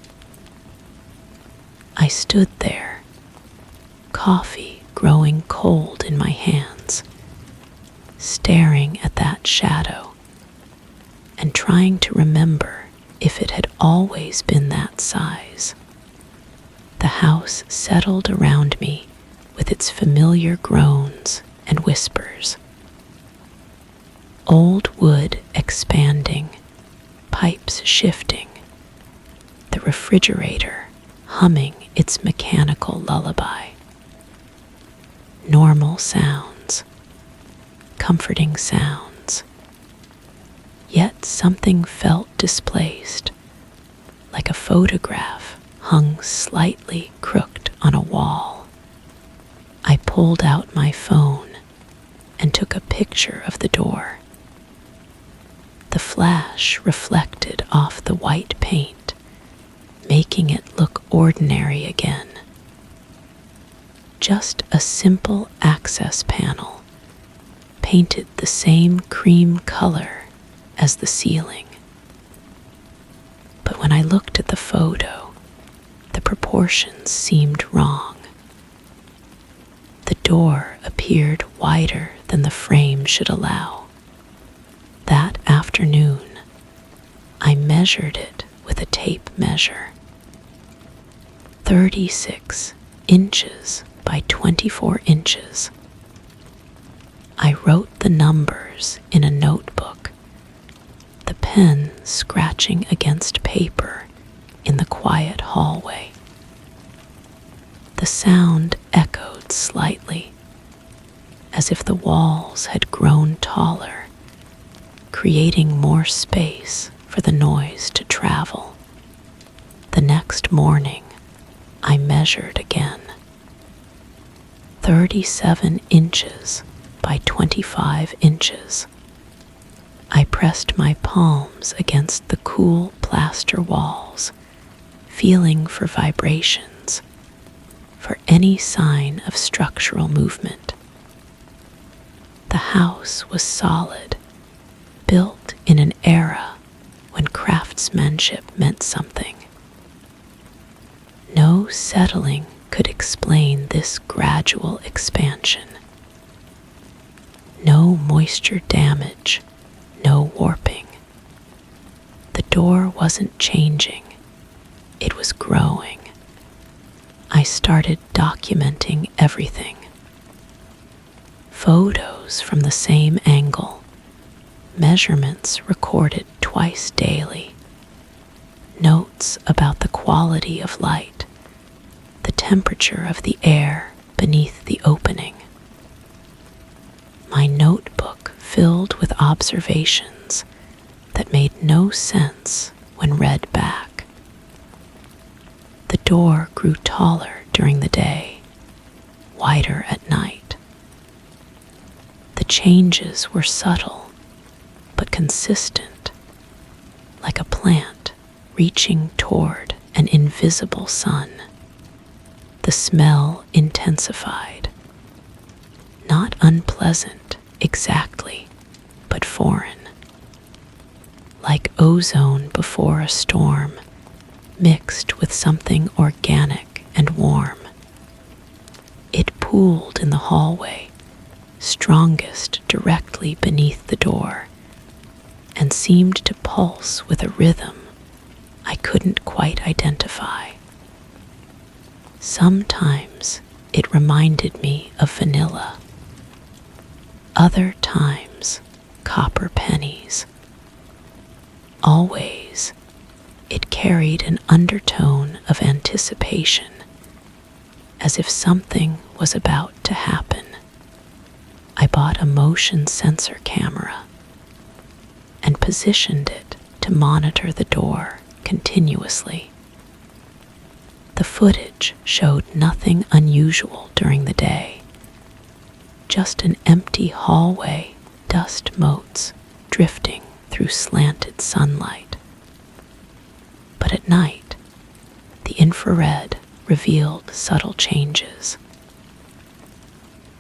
I stood there, coffee growing cold in my hands, staring at that shadow and trying to remember if it had always been that size. The house settled around me with its familiar groans and whispers. Old wood expanding, pipes shifting, the refrigerator humming its mechanical lullaby. Normal sounds, comforting sounds. Yet something felt displaced, like a photograph hung slightly crooked on a wall. I pulled out my phone and took a picture of the door. The flash reflected off the white paint, making it look ordinary again. Just a simple access panel, painted the same cream color as the ceiling. But when I looked at the photo, the proportions seemed wrong. The door appeared wider than the frame should allow. That afternoon, I measured it with a tape measure. 36 inches by 24 inches. I wrote the numbers in a notebook, the pen scratching against paper in the quiet hallway. The sound echoed slightly, as if the walls had grown taller, creating more space for the noise to travel. The next morning, I measured again. 37 inches by 25 inches. I pressed my palms against the cool plaster walls, feeling for vibrations, for any sign of structural movement. The house was solid, built in an era when craftsmanship meant something. No settling could explain this gradual expansion. No moisture damage, no warping. The door wasn't changing, it was growing. I started documenting everything. Photos from the same angle, measurements recorded twice daily, notes about the quality of light, the temperature of the air beneath the opening. My notebook filled with observations that made no sense when read back. The door grew taller during the day, wider at night. The changes were subtle but consistent, like a plant reaching toward an invisible sun. The smell intensified, not unpleasant exactly, but foreign. Like ozone before a storm, mixed with something organic and warm. It pooled in the hallway, strongest directly beneath the door, and seemed to pulse with a rhythm I couldn't quite identify. Sometimes it reminded me of vanilla. Other times, copper pennies. Always, it carried an undertone of anticipation, as if something was about to happen. I bought a motion sensor camera and positioned it to monitor the door continuously. The footage showed nothing unusual during the day, just an empty hallway, dust motes drifting through slanted sunlight. But at night, the infrared revealed subtle changes.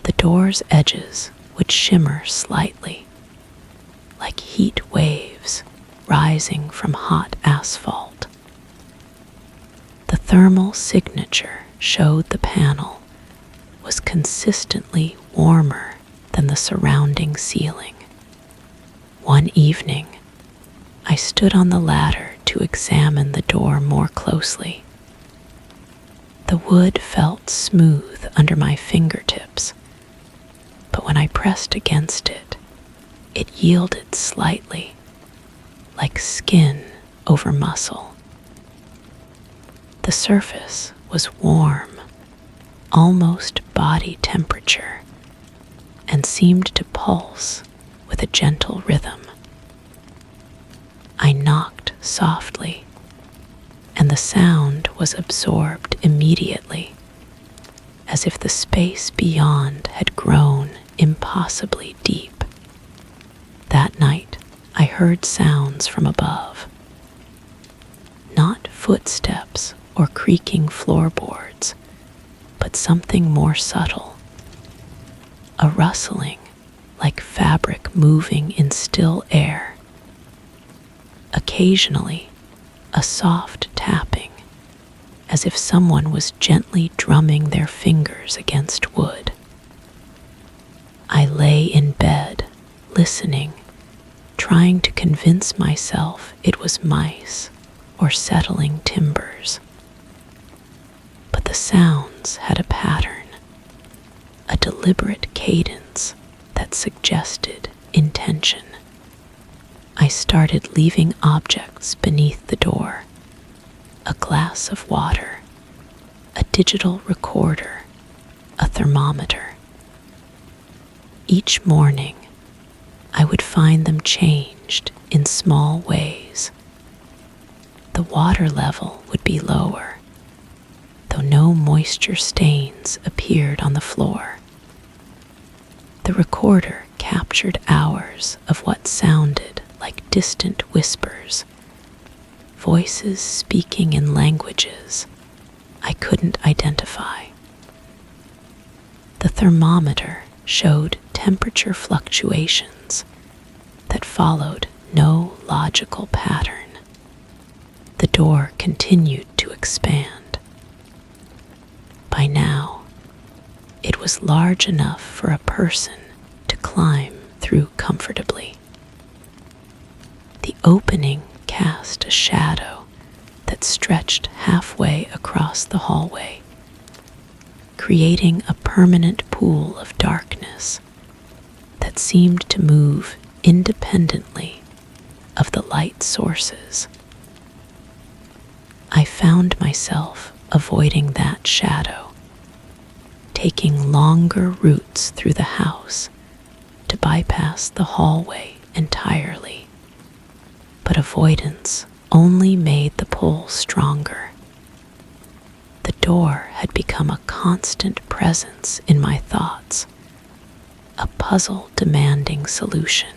The door's edges would shimmer slightly, like heat waves rising from hot asphalt. The thermal signature showed the panel was consistently warmer than the surrounding ceiling. One evening, I stood on the ladder to examine the door more closely. The wood felt smooth under my fingertips, but when I pressed against it, it yielded slightly, like skin over muscle. The surface was warm, almost body temperature, and seemed to pulse with a gentle rhythm. I knocked softly, and the sound was absorbed immediately, as if the space beyond had grown impossibly deep. That night, I heard sounds from above. Not footsteps or creaking floorboards, but something more subtle. A rustling, like fabric moving in still air. Occasionally, a soft tapping, as if someone was gently drumming their fingers against wood. I lay in bed, listening, trying to convince myself it was mice or settling timbers. But the sounds had a pattern, a deliberate cadence that suggested intention. I started leaving objects beneath the door, a glass of water, a digital recorder, a thermometer. Each morning, I would find them changed in small ways. The water level would be lower, though no moisture stains appeared on the floor. The recorder captured hours of what sounded like distant whispers, voices speaking in languages I couldn't identify. The thermometer showed temperature fluctuations that followed no logical pattern. The door continued to expand. By now, it was large enough for a person to climb through comfortably. The opening cast a shadow that stretched halfway across the hallway, creating a permanent pool of darkness that seemed to move independently of the light sources. I found myself avoiding that shadow, taking longer routes through the house to bypass the hallway entirely. But avoidance only made the pull stronger. The door had become a constant presence in my thoughts, a puzzle demanding solution.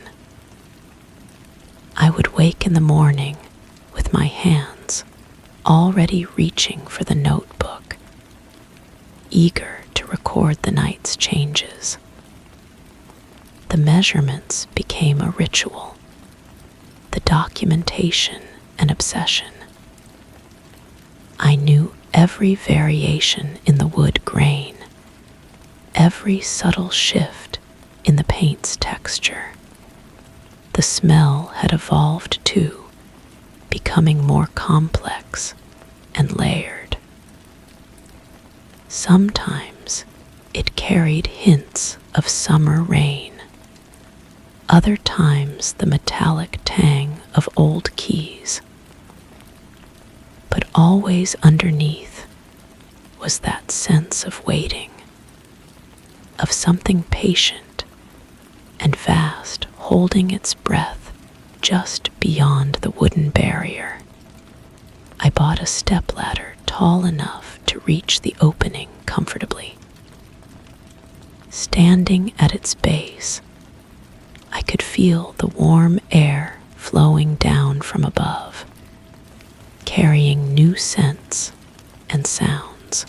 I would wake in the morning with my hands already reaching for the notebook, eager to record the night's changes. The measurements became a ritual, the documentation an obsession. I knew every variation in the wood grain, every subtle shift in the paint's texture. The smell had evolved too, becoming more complex and layered. Sometimes it carried hints of summer rain, other times the metallic tang of old keys. But always underneath was that sense of waiting, of something patient and vast holding its breath just beyond the wooden barrier. I bought a stepladder tall enough to reach the opening comfortably. Standing at its base, I could feel the warm air flowing down from above, carrying new scents and sounds.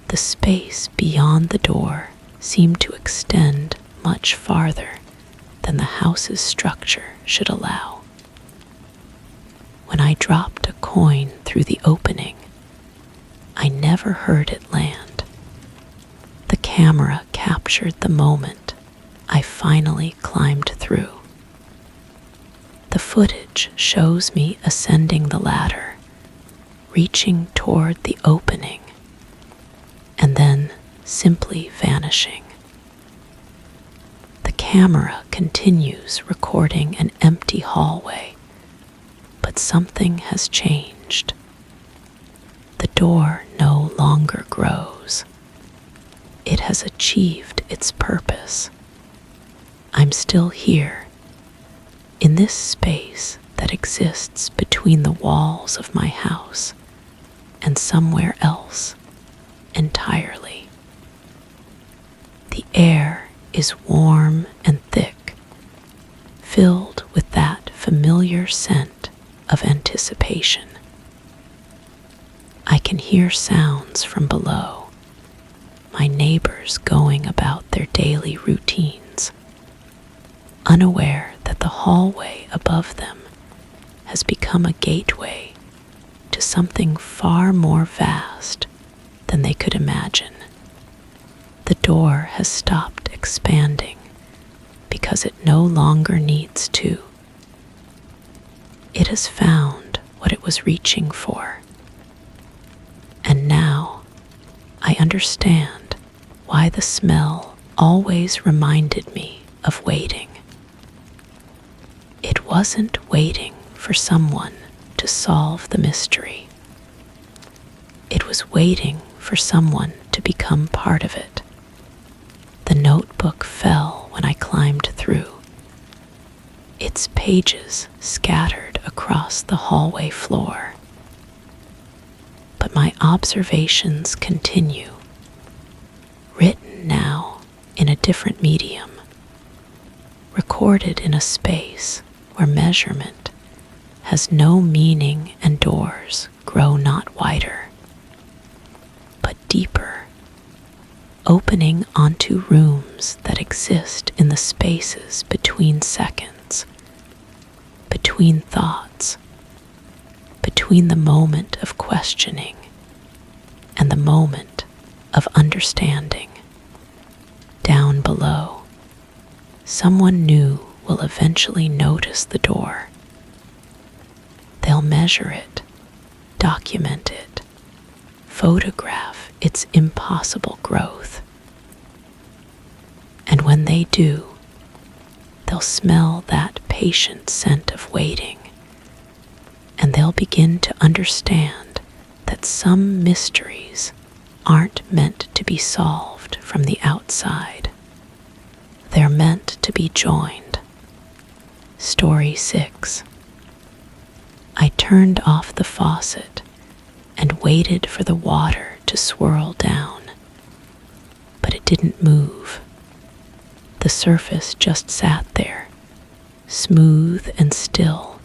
The space beyond the door seemed to extend much farther than the house's structure should allow. When I dropped a coin through the opening, I never heard it land. The camera captured the moment I finally climbed through. The footage shows me ascending the ladder, reaching toward the opening, and then simply vanishing. The camera continues recording an empty hallway, but something has changed. The door no longer grows. It has achieved its purpose. I'm still here, in this space that exists between the walls of my house and somewhere else entirely. The air is warm and thick, filled with that familiar scent of anticipation. I can hear sounds from below, my neighbors going about their daily routines, unaware that the hallway above them has become a gateway to something far more vast than they could imagine. The door has stopped expanding because it no longer needs to. It has found what it was reaching for. And now I understand why the smell always reminded me of waiting. It wasn't waiting for someone to solve the mystery. It was waiting for someone to become part of it. The notebook fell when I climbed through, its pages scattered across the hallway floor. But my observations continue, written now in a different medium, recorded in a space where measurement has no meaning and doors grow not wider, but deeper, opening onto rooms that exist in the spaces between seconds, between thoughts, between the moment of questioning and the moment of understanding. Down below, someone new will eventually notice the door. They'll measure it, document it, photograph its impossible growth. And when they do, they'll smell that patient scent of waiting, and they'll begin to understand that some mysteries aren't meant to be solved from the outside. They're meant to be joined. Story 6. I turned off the faucet and waited for the water to swirl down, but it didn't move. The surface just sat there, smooth and still,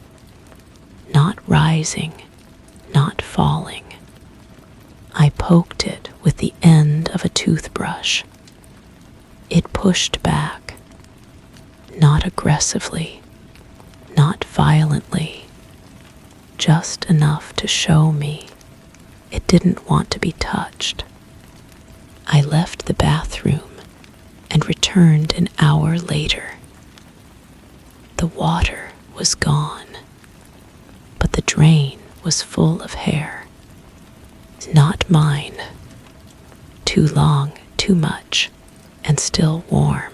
not rising, not falling. I poked it with the end of a toothbrush. It pushed back, not aggressively, not violently, just enough to show me it didn't want to be touched. I left the bathroom and returned an hour later. The water was gone, but the drain was full of hair. Not mine. Too long, too much, and still warm.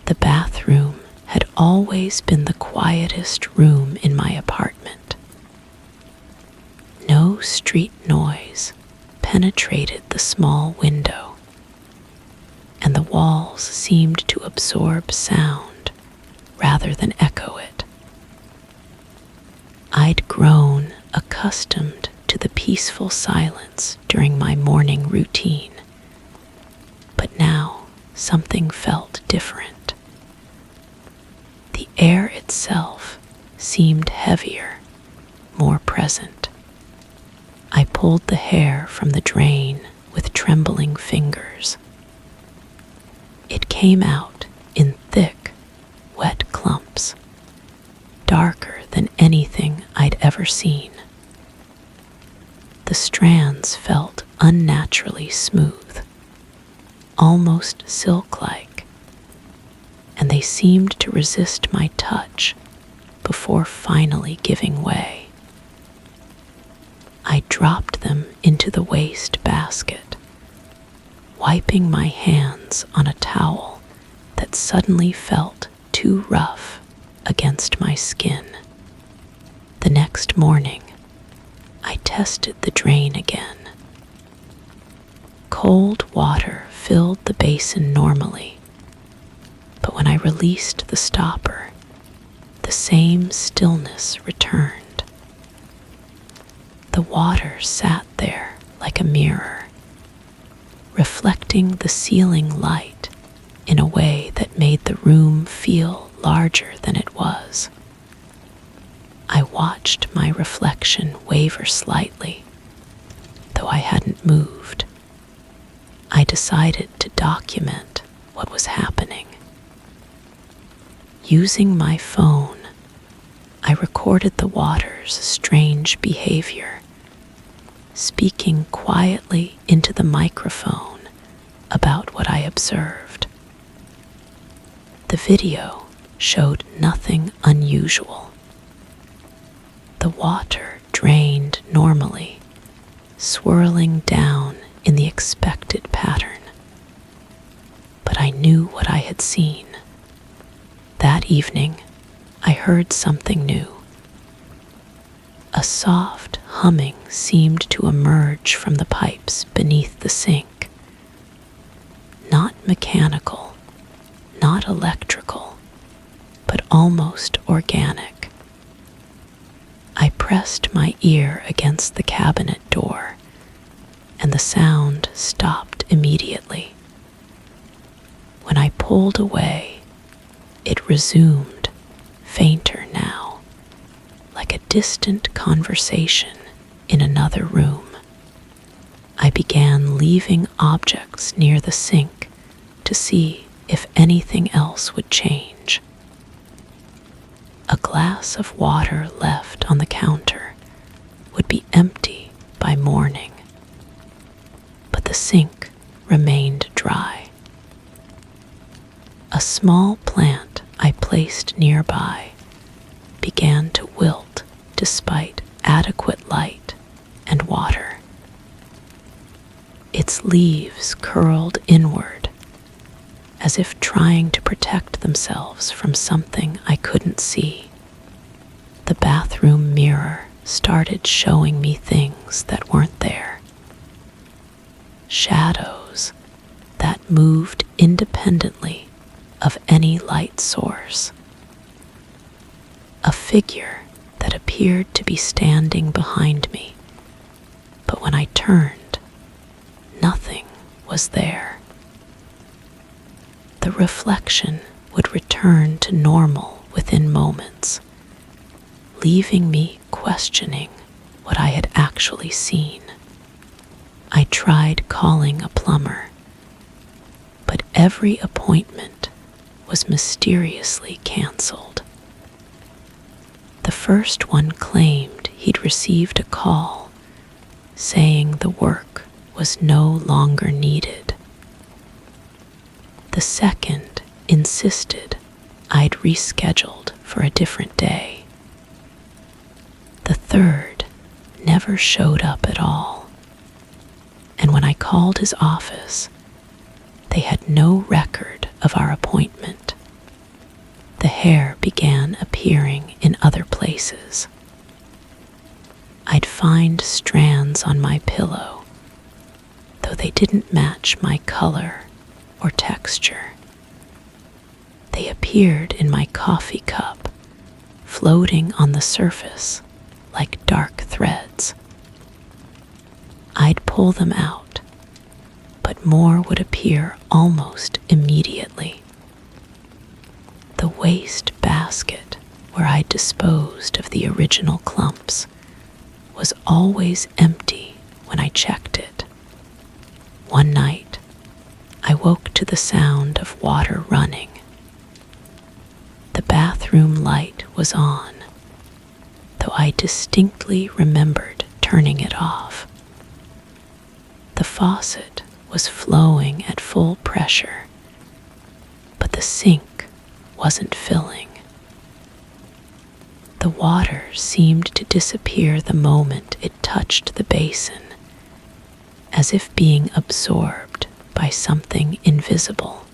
The bathroom had always been the quietest room in my apartment. No street noise penetrated the small window, and the walls seemed to absorb sound rather than echo it. I'd grown accustomed to the peaceful silence during my morning routine, but now something felt different. The air itself seemed heavier, more present. I pulled the hair from the drain with trembling fingers. It came out in thick, wet clumps, darker than anything I'd ever seen. The strands felt unnaturally smooth, almost silk-like, and they seemed to resist my touch before finally giving way. I dropped them into the waste basket, wiping my hands on a towel that suddenly felt too rough against my skin. The next morning, I tested the drain again. Cold water filled the basin normally, but when I released the stopper, the same stillness returned. The water sat there like a mirror, reflecting the ceiling light in a way that made the room feel larger than it was. I watched my reflection waver slightly, though I hadn't moved. I decided to document what was happening. Using my phone, I recorded the water's strange behavior, speaking quietly into the microphone about what I observed. The video showed nothing unusual. The water drained normally, swirling down in the expected pattern. But I knew what I had seen. That evening, I heard something new. A soft humming seemed to emerge from the pipes beneath the sink. Not mechanical, not electrical, but almost organic. I pressed my ear against the cabinet door, and the sound stopped immediately. When I pulled away, it resumed, fainter now, like a distant conversation in another room. I began leaving objects near the sink to see if anything else would change. A glass of water left on the counter would be empty by morning, but the sink remained dry. A small plant I placed nearby began to wilt despite adequate light and water. Its leaves curled inward, as if trying to protect themselves from something I couldn't see. The bathroom mirror started showing me things that weren't there. Shadows that moved independently of any light source. A figure that appeared to be standing behind me, but when I turned, nothing was there. The reflection would return to normal within moments, leaving me questioning what I had actually seen. I tried calling a plumber, but every appointment was mysteriously canceled. The first one claimed he'd received a call saying the work was no longer needed. The second insisted I'd rescheduled for a different day. The third never showed up at all, and when I called his office, they had no record of our appointment. The hair began appearing in other places. I'd find strands on my pillow, though they didn't match my color or texture. They appeared in my coffee cup, floating on the surface like dark threads. I'd pull them out, but more would appear almost immediately. The waste basket where I disposed of the original clumps was always empty when I checked it. One night, I woke to the sound of water running. The bathroom light was on, though I distinctly remembered turning it off. The faucet was flowing at full pressure, but the sink wasn't filling. The water seemed to disappear the moment it touched the basin, as if being absorbed by something invisible.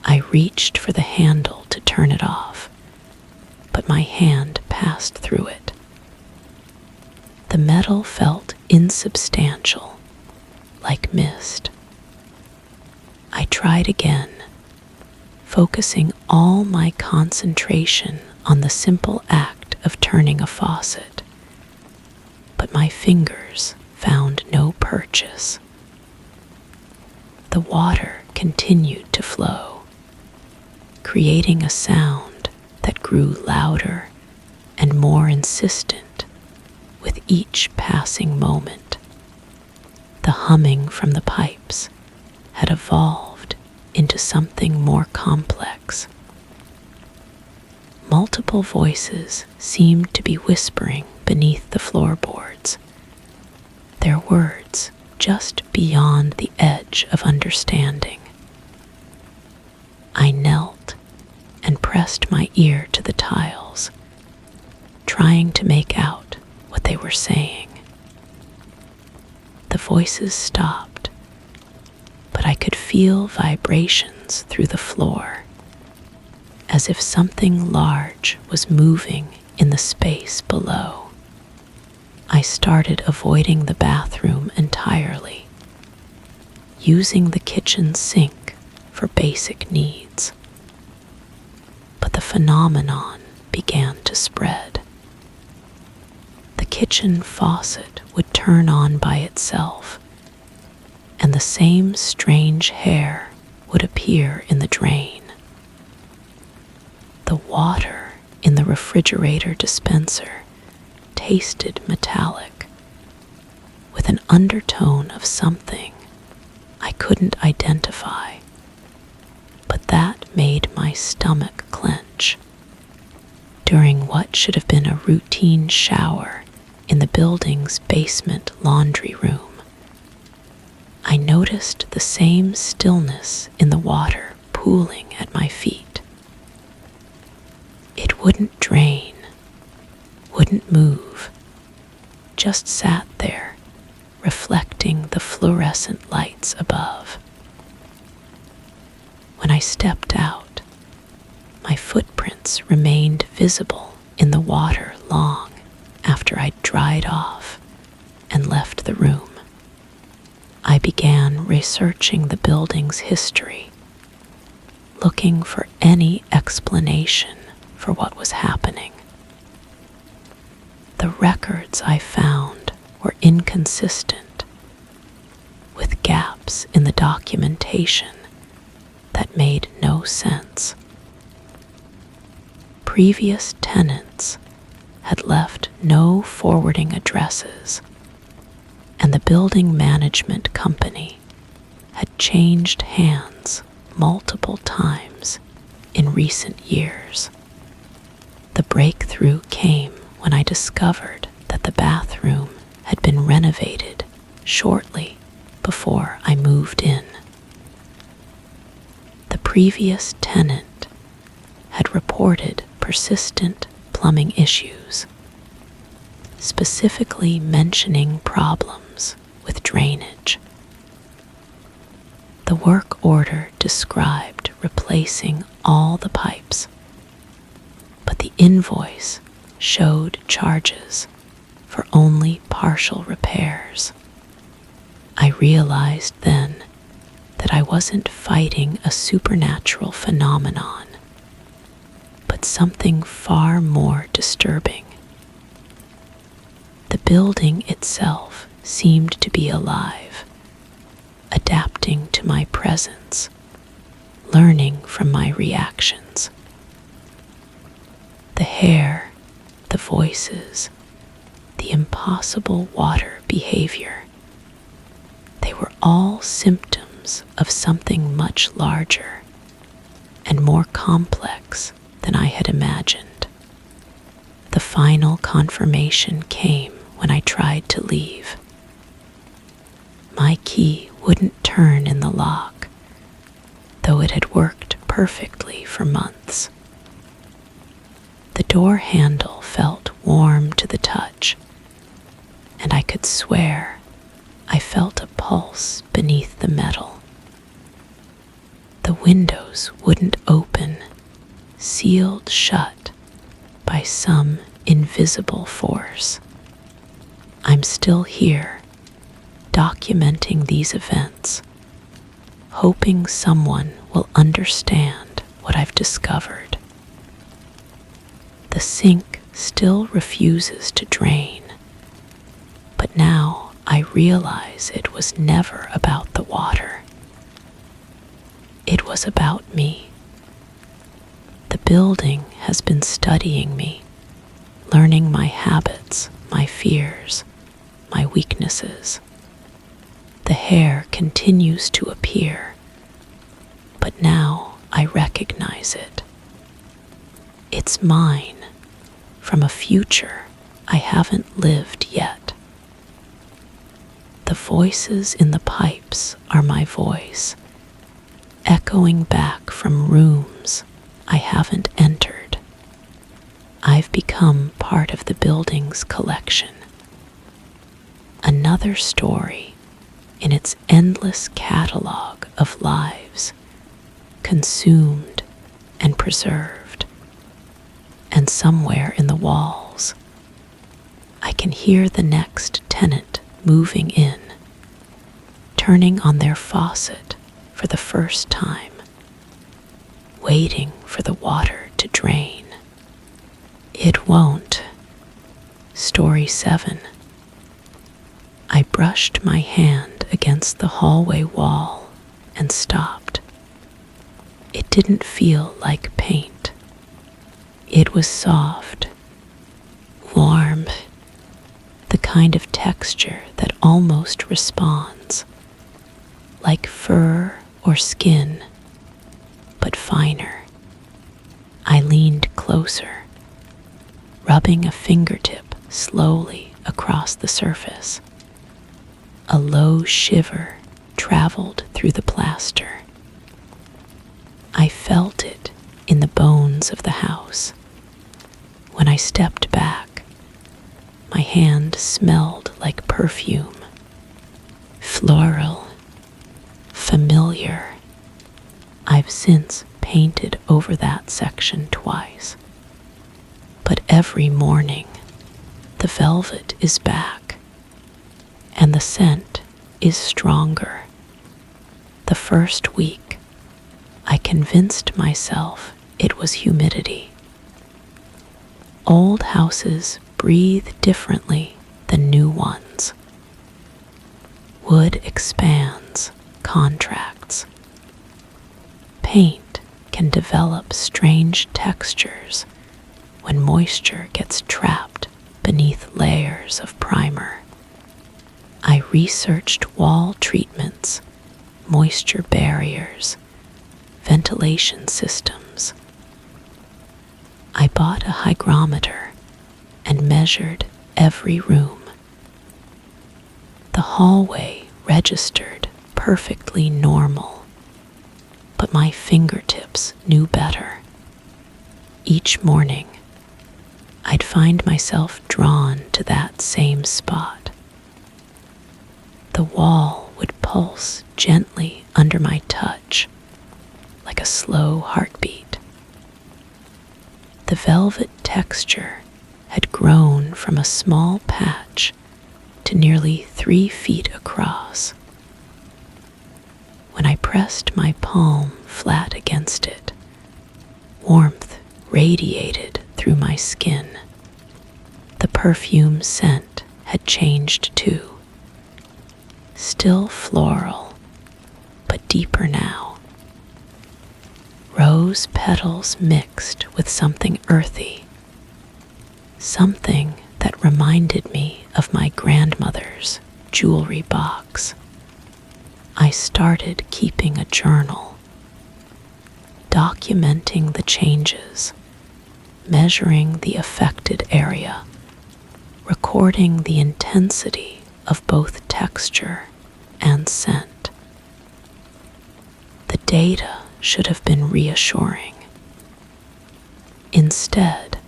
I reached for the handle to turn it off, but my hand passed through it. The metal felt insubstantial, like mist. I tried again, focusing all my concentration on the simple act of turning a faucet, but my fingers found no purchase. The water continued to flow, creating a sound that grew louder and more insistent with each passing moment. The humming from the pipes had evolved into something more complex. Multiple voices seemed to be whispering beneath the floorboards, their words just beyond the edge of understanding. I knelt and pressed my ear to the tiles, trying to make out what they were saying. The voices stopped, but I could feel vibrations through the floor, as if something large was moving in the space below. I started avoiding the bathroom entirely, using the kitchen sink for basic needs. But the phenomenon began to spread. The kitchen faucet would turn on by itself, and the same strange hair would appear in the drain. The water in the refrigerator dispenser tasted metallic, with an undertone of something I couldn't identify, but that made my stomach clench. During what should have been a routine shower in the building's basement laundry room, I noticed the same stillness in the water pooling at my feet. It wouldn't drain, wouldn't move, just sat there, reflecting the fluorescent lights above. When I stepped out, my footprints remained visible in the water long after I'd dried off and left the room. I began researching the building's history, looking for any explanation for what was happening. The records I found were inconsistent, with gaps in the documentation that made no sense. Previous tenants had left no forwarding addresses, and the building management company had changed hands multiple times in recent years. The breakthrough came when I discovered that the bathroom had been renovated shortly before I moved in. The previous tenant had reported persistent plumbing issues, specifically mentioning problems with drainage. The work order described replacing all the pipes, but the invoice showed charges for only partial repairs. I realized then that I wasn't fighting a supernatural phenomenon, but something far more disturbing. The building itself seemed to be alive, adapting to my presence, learning from my reactions. The hair, the voices, the impossible water behavior, they were all symptoms of something much larger and more complex than I had imagined. The final confirmation came when I tried to leave. My key wouldn't turn in the lock, though it had worked perfectly for months. The door handle felt warm to the touch, and I could swear I felt a pulse beneath the metal. The windows wouldn't open, sealed shut by some invisible force. I'm still here, documenting these events, hoping someone will understand what I've discovered. The sink still refuses to drain, but now I realize it was never about the water. It was about me. The building has been studying me, learning my habits, my fears, my weaknesses. The hair continues to appear, but now I recognize it. It's mine, from a future I haven't lived yet. The voices in the pipes are my voice, echoing back from rooms I haven't entered. I've become part of the building's collection. Another story in its endless catalog of lives, consumed and preserved. And somewhere in the walls, I can hear the next tenant moving in, turning on their faucet for the first time, waiting for the water to drain. It won't. Story 7. I brushed my hand against the hallway wall and stopped. It didn't feel like paint. It was soft, warm, the kind of texture that almost responds, like fur or skin, but finer. I leaned closer, rubbing a fingertip slowly across the surface. A low shiver traveled through the plaster. I felt it in the bones of the house. When I stepped back, my hand smelled like perfume, floral, familiar. I've since painted over that section twice. But every morning, the velvet is back, and the scent is stronger. The first week, I convinced myself it was humidity. Old houses breathe differently than new ones. Wood expands, contracts. Paint can develop strange textures when moisture gets trapped beneath layers of primer. I researched wall treatments, moisture barriers, ventilation systems. I bought a hygrometer and measured every room. The hallway registered perfectly normal, but my fingertips knew better. Each morning, I'd find myself drawn to that same spot. The wall would pulse gently under my touch, like a slow heartbeat. The velvet texture had grown from a small patch to nearly 3 feet across. When I pressed my palm flat against it, warmth radiated through my skin. The perfume scent had changed too. Still floral, but deeper now. Rose petals mixed with something earthy, something that reminded me of my grandmother's jewelry box. I started keeping a journal, documenting the changes, measuring the affected area, recording the intensity of both texture and scent. The data should have been reassuring. Instead,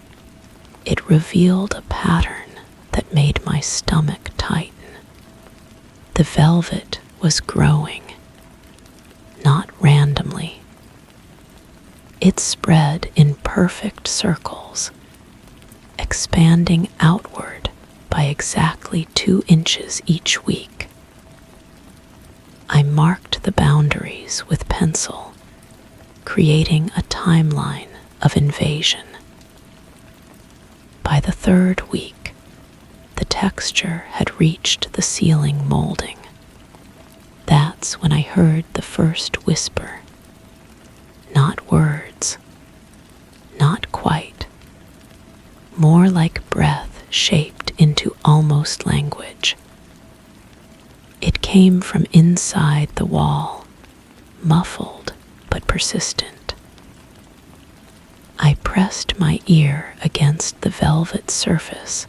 it revealed a pattern that made my stomach tighten. The velvet was growing, not randomly. It spread in perfect circles, expanding outward by exactly 2 inches each week. I marked the boundaries with pencil, creating a timeline of invasion. By the 3rd week, the texture had reached the ceiling molding. That's when I heard the first whisper. Not words, not quite. More like breath shaped into almost language. It came from inside the wall, muffled but persistent. I pressed my ear against the velvet surface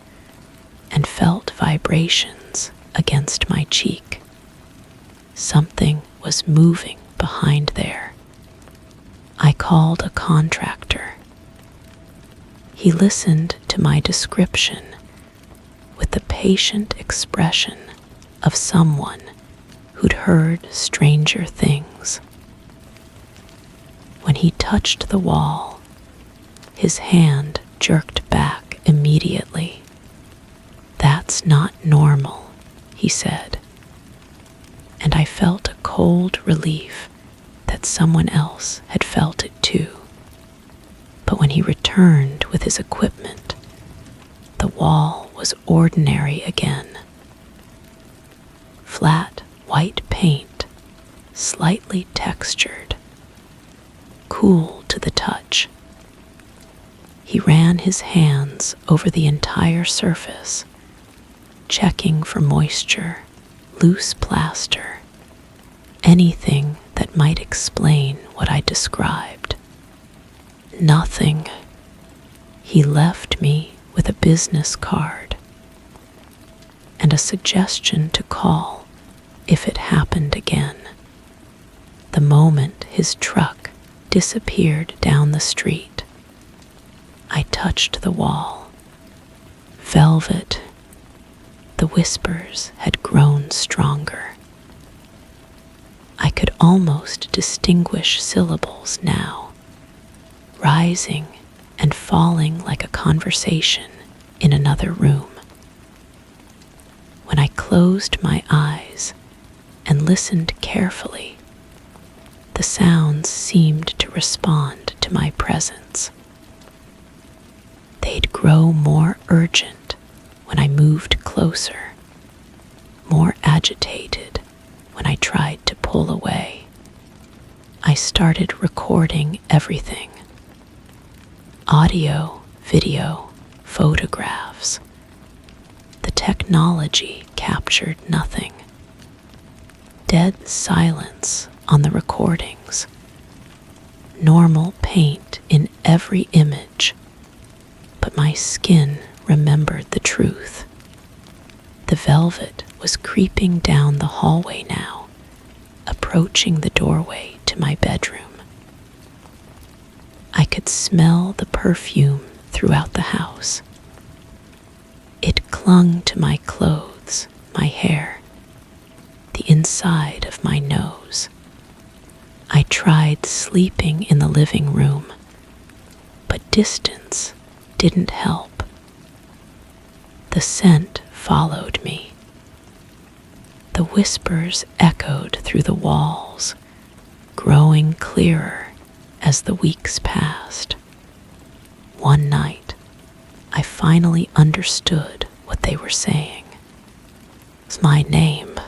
and felt vibrations against my cheek. Something was moving behind there. I called a contractor. He listened to my description with the patient expression of someone who'd heard stranger things. When he touched the wall, his hand jerked back immediately. was not normal," he said, and I felt a cold relief that someone else had felt it too. But when he returned with his equipment, the wall was ordinary again. Flat white paint, slightly textured, cool to the touch. He ran his hands over the entire surface, checking for moisture, loose plaster, anything that might explain what I described. Nothing. He left me with a business card and a suggestion to call if it happened again. The moment his truck disappeared down the street, I touched the wall. Velvet. The whispers had grown stronger. I could almost distinguish syllables now, rising and falling like a conversation in another room. When I closed my eyes and listened carefully, the sounds seemed to respond to my presence. They'd grow more urgent when I moved closer, more agitated when I tried to pull away. I started recording everything: audio, video, photographs. The technology captured nothing. Dead silence on the recordings. Normal paint in every image. But my skin remembered the truth. The velvet was creeping down the hallway now, approaching the doorway to my bedroom. I could smell the perfume throughout the house. It clung to my clothes, my hair, the inside of my nose. I tried sleeping in the living room, but distance didn't help. The scent followed me. The whispers echoed through the walls, growing clearer as the weeks passed. One night, I finally understood what they were saying. It's my name,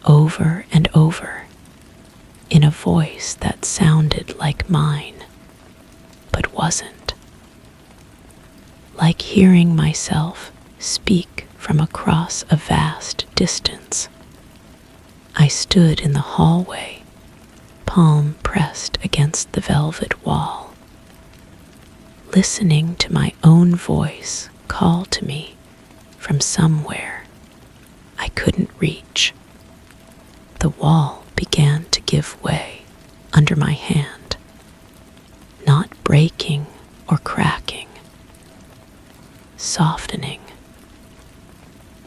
over and over, in a voice that sounded like mine, but wasn't. Like hearing myself speak from across a vast distance. I stood in the hallway, palm pressed against the velvet wall, listening to my own voice call to me from somewhere I couldn't reach. The wall began to give way under my hand, not breaking or cracking, softening.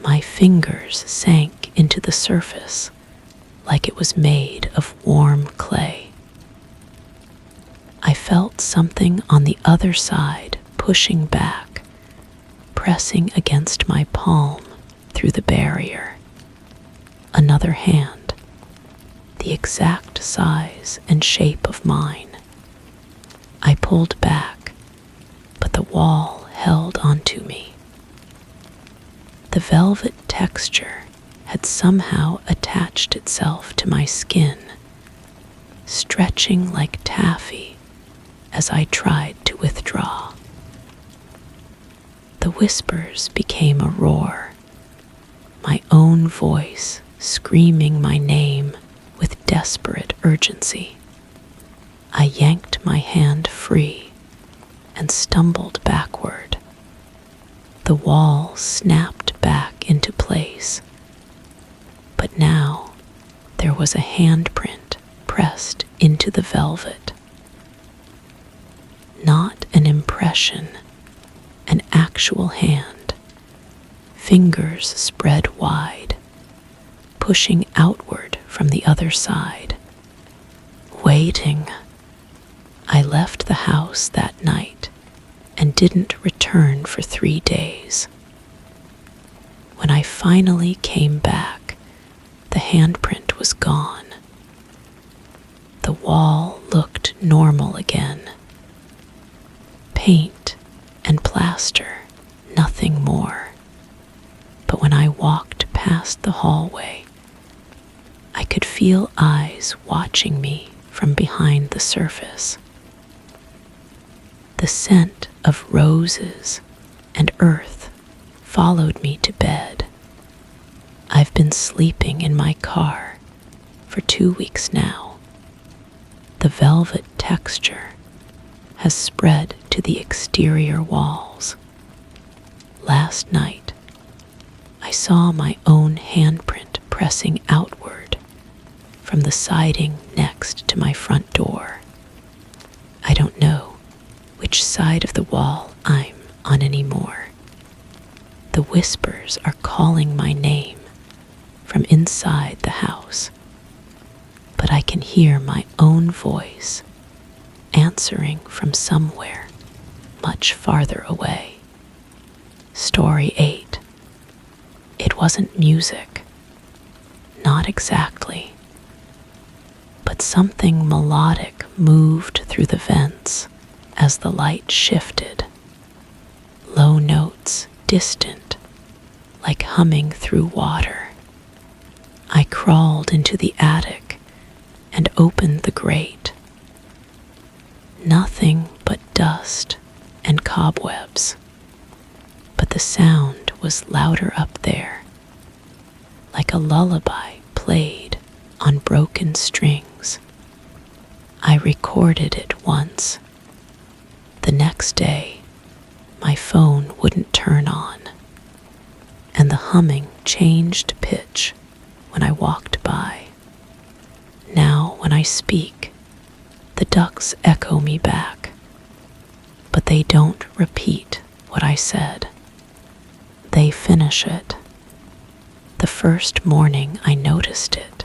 My fingers sank into the surface like it was made of warm clay. I felt something on the other side pushing back, pressing against my palm through the barrier. Another hand, the exact size and shape of mine. I pulled back, but the wall held onto me. The velvet texture had somehow attached itself to my skin, stretching like taffy as I tried to withdraw. The whispers became a roar, my own voice screaming my name with desperate urgency. I yanked my hand free and stumbled backward. The wall snapped back into place, but now there was a handprint pressed into the velvet. Not an impression, an actual hand, fingers spread wide, pushing outward from the other side. Waiting. I left the house that night and didn't return for 3 days. When I finally came back, the handprint was gone. The wall looked normal again. Paint and plaster, nothing more. But when I walked past the hallway, I could feel eyes watching me from behind the surface. The scent of roses and earth followed me to bed. I've been sleeping in my car for 2 weeks now. The velvet texture has spread to the exterior walls. Last night, I saw my own handprint pressing outward from the siding next to my front door. I don't know which side of the wall I'm on anymore. The whispers are calling my name from inside the house, but I can hear my own voice answering from somewhere much farther away. Story 8. It wasn't music. Not exactly. But something melodic moved through the vents as the light shifted. Low notes, distant, like humming through water. I crawled into the attic and opened the grate. Nothing but dust and cobwebs. But the sound was louder up there, like a lullaby played on broken strings. I recorded it once. The next day, my phone wouldn't turn on, and the humming changed pitch when I walked by. Now, when I speak, the ducks echo me back, but they don't repeat what I said. They finish it. The first morning I noticed it,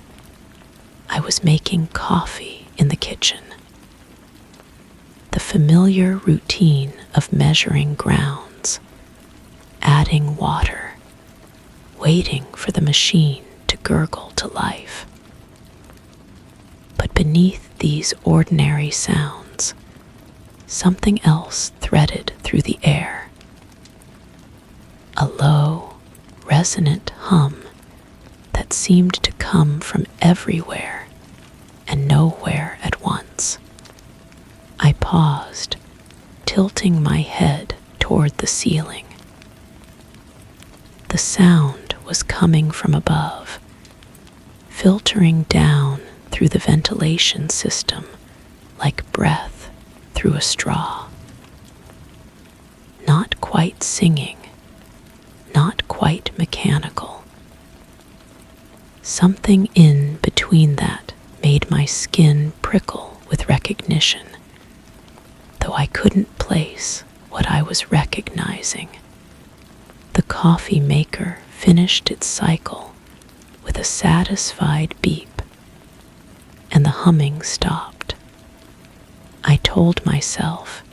I was making coffee in the kitchen. The familiar routine of measuring grounds, adding water, waiting for the machine to gurgle to life. But beneath these ordinary sounds, something else threaded through the air. A low, resonant hum that seemed to come from everywhere and nowhere at once. I paused, tilting my head toward the ceiling. The sound was coming from above, filtering down through the ventilation system like breath through a straw. Not quite singing, not quite mechanical. Something in between that made my skin prickle with recognition, though I couldn't place what I was recognizing. The coffee maker finished its cycle with a satisfied beep, and the humming stopped. I told myself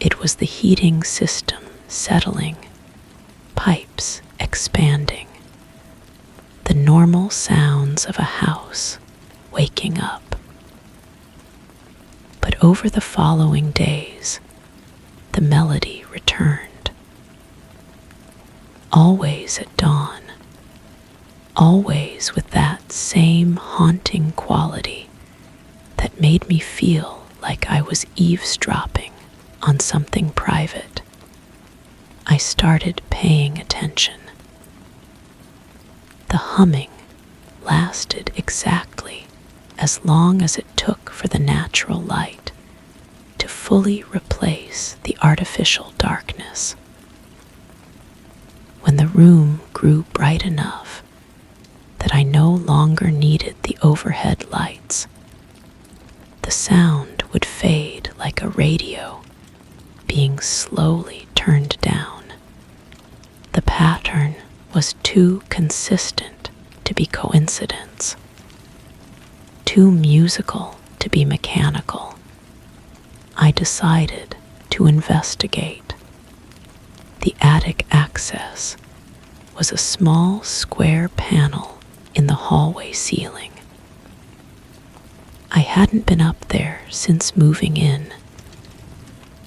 it was the heating system settling, pipes expanding, the normal sounds of a house waking up. But over the following days, the melody returned. Always at dawn, always with that same haunting quality that made me feel like I was eavesdropping on something private. I started paying attention. The humming lasted exactly as long as it took for the natural light to fully replace the artificial darkness. When the room grew bright enough that I no longer needed the overhead lights, the sound would fade like a radio being slowly turned down. The pattern was too consistent to be coincidence, too musical to be mechanical. I decided to investigate. The attic access was a small square panel in the hallway ceiling. I hadn't been up there since moving in,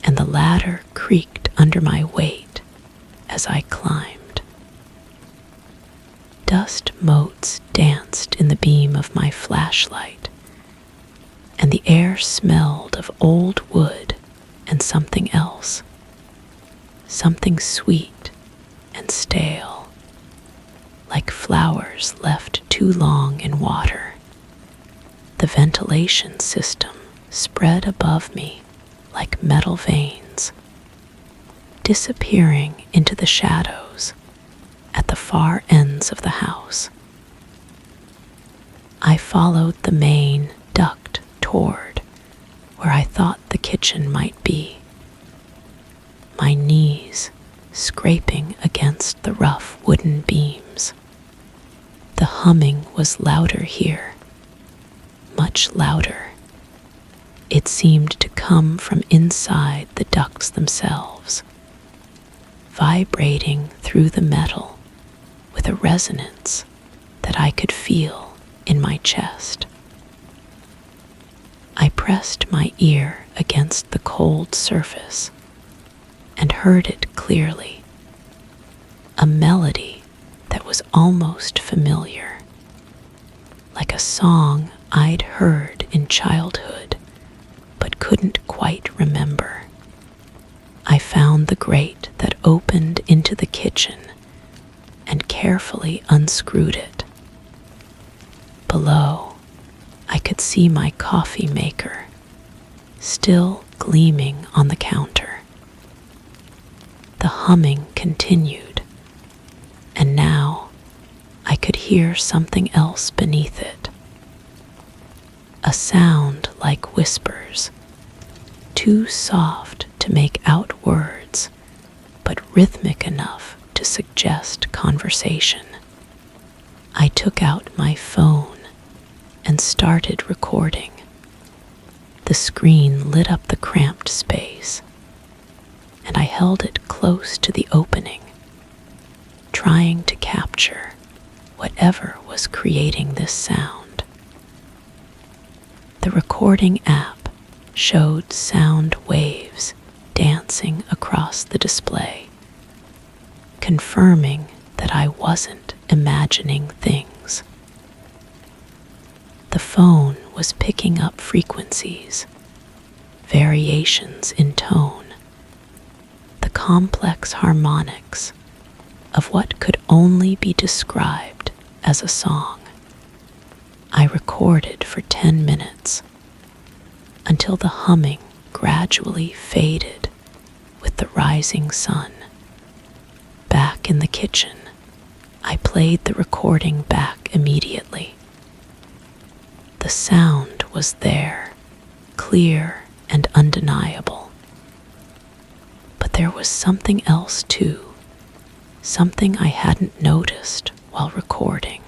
and the ladder creaked under my weight as I climbed. Dust motes danced in the beam of my flashlight, and the air smelled of old wood and something else, something sweet and stale, like flowers left too long in water. The ventilation system spread above me like metal veins, disappearing into the shadows at the far ends of the house. I followed the main duct toward where I thought the kitchen might be, my knees scraping against the rough wooden beams. The humming was louder here, much louder. It seemed to come from inside the ducts themselves, vibrating through the metal with a resonance that I could feel in my chest. I pressed my ear against the cold surface and heard it clearly, a melody that was almost familiar, like a song I'd heard in childhood but couldn't quite remember. I found the grate that opened into the kitchen and carefully unscrewed it. Below, I could see my coffee maker, still gleaming on the counter. The humming continued, and now I could hear something else beneath it. A sound like whispers, too soft to make out words, but rhythmic enough to suggest conversation. I took out my phone and started recording. The screen lit up the cramped space, and I held it close to the opening, trying to capture whatever was creating this sound. The recording app showed sound waves dancing across the display, confirming that I wasn't imagining things. The phone was picking up frequencies, variations in tone, the complex harmonics of what could only be described as a song. I recorded for 10 minutes until the humming gradually faded with the rising sun. Back in the kitchen, I played the recording back immediately. The sound was there, clear and undeniable. But there was something else too, something I hadn't noticed while recording.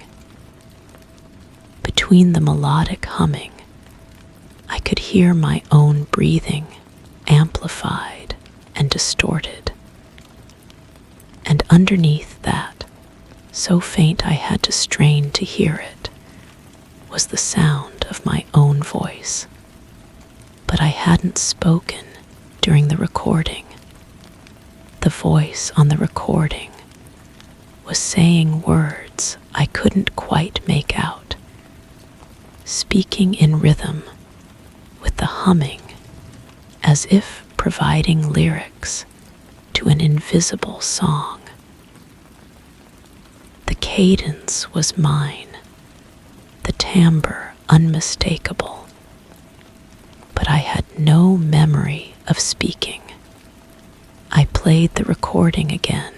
Between the melodic humming, I could hear my own breathing, amplified and distorted. And underneath that, so faint I had to strain to hear it, was the sound of my own voice. But I hadn't spoken during the recording. The voice on the recording was saying words I couldn't quite make out, speaking in rhythm with the humming, as if providing lyrics to an invisible song. The cadence was mine, the timbre unmistakable, but I had no memory of speaking. I played the recording again,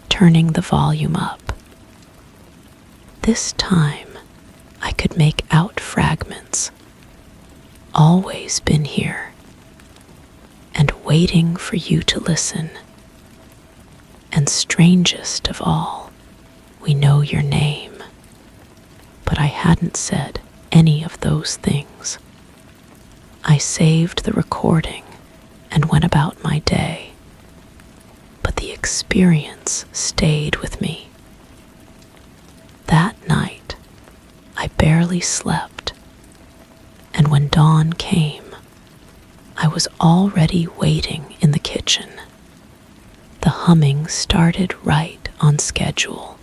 turning the volume up. This time, I could make out fragments. Always been here, and waiting for you to listen. And strangest of all, we know your name. But I hadn't said any of those things. I saved the recording and went about my day. But the experience stayed with me, I barely slept, and when dawn came, I was already waiting in the kitchen. The humming started right on schedule,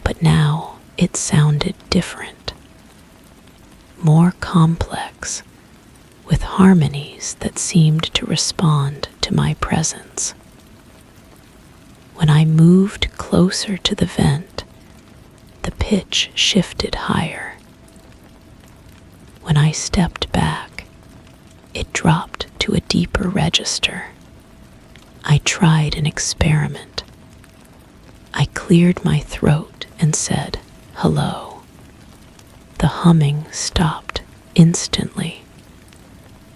but now it sounded different, more complex, with harmonies that seemed to respond to my presence. When I moved closer to the vent, the pitch shifted higher. When I stepped back, it dropped to a deeper register. I tried an experiment. I cleared my throat and said, "Hello." The humming stopped instantly.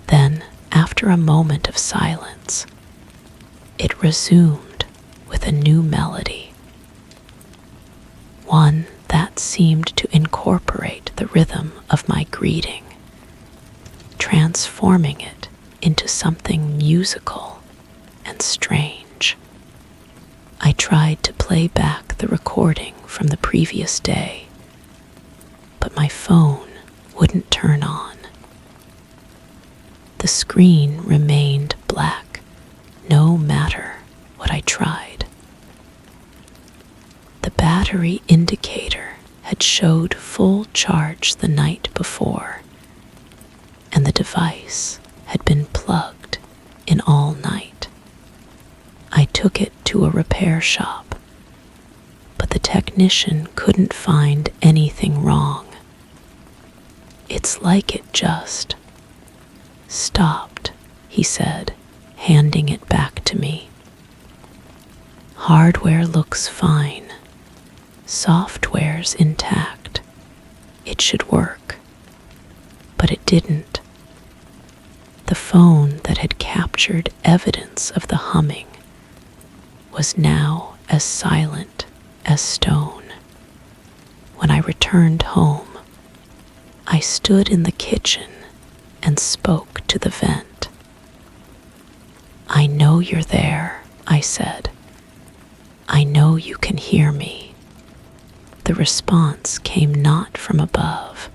Then, after a moment of silence, it resumed with a new melody, one that seemed to incorporate the rhythm of my greeting, transforming it into something musical and strange. I tried to play back the recording from the previous day, but my phone wouldn't turn on. The screen remained black, no matter what I tried. The battery indicator had showed full charge the night before, and the device had been plugged in all night. I took it to a repair shop, but the technician couldn't find anything wrong. "It's like it just stopped," he said, handing it back to me. "Hardware looks fine. Software's intact. It should work." But it didn't. The phone that had captured evidence of the humming was now as silent as stone. When I returned home, I stood in the kitchen and spoke to the vent. "I know you're there," I said. "I know you can hear me." The response came not from above,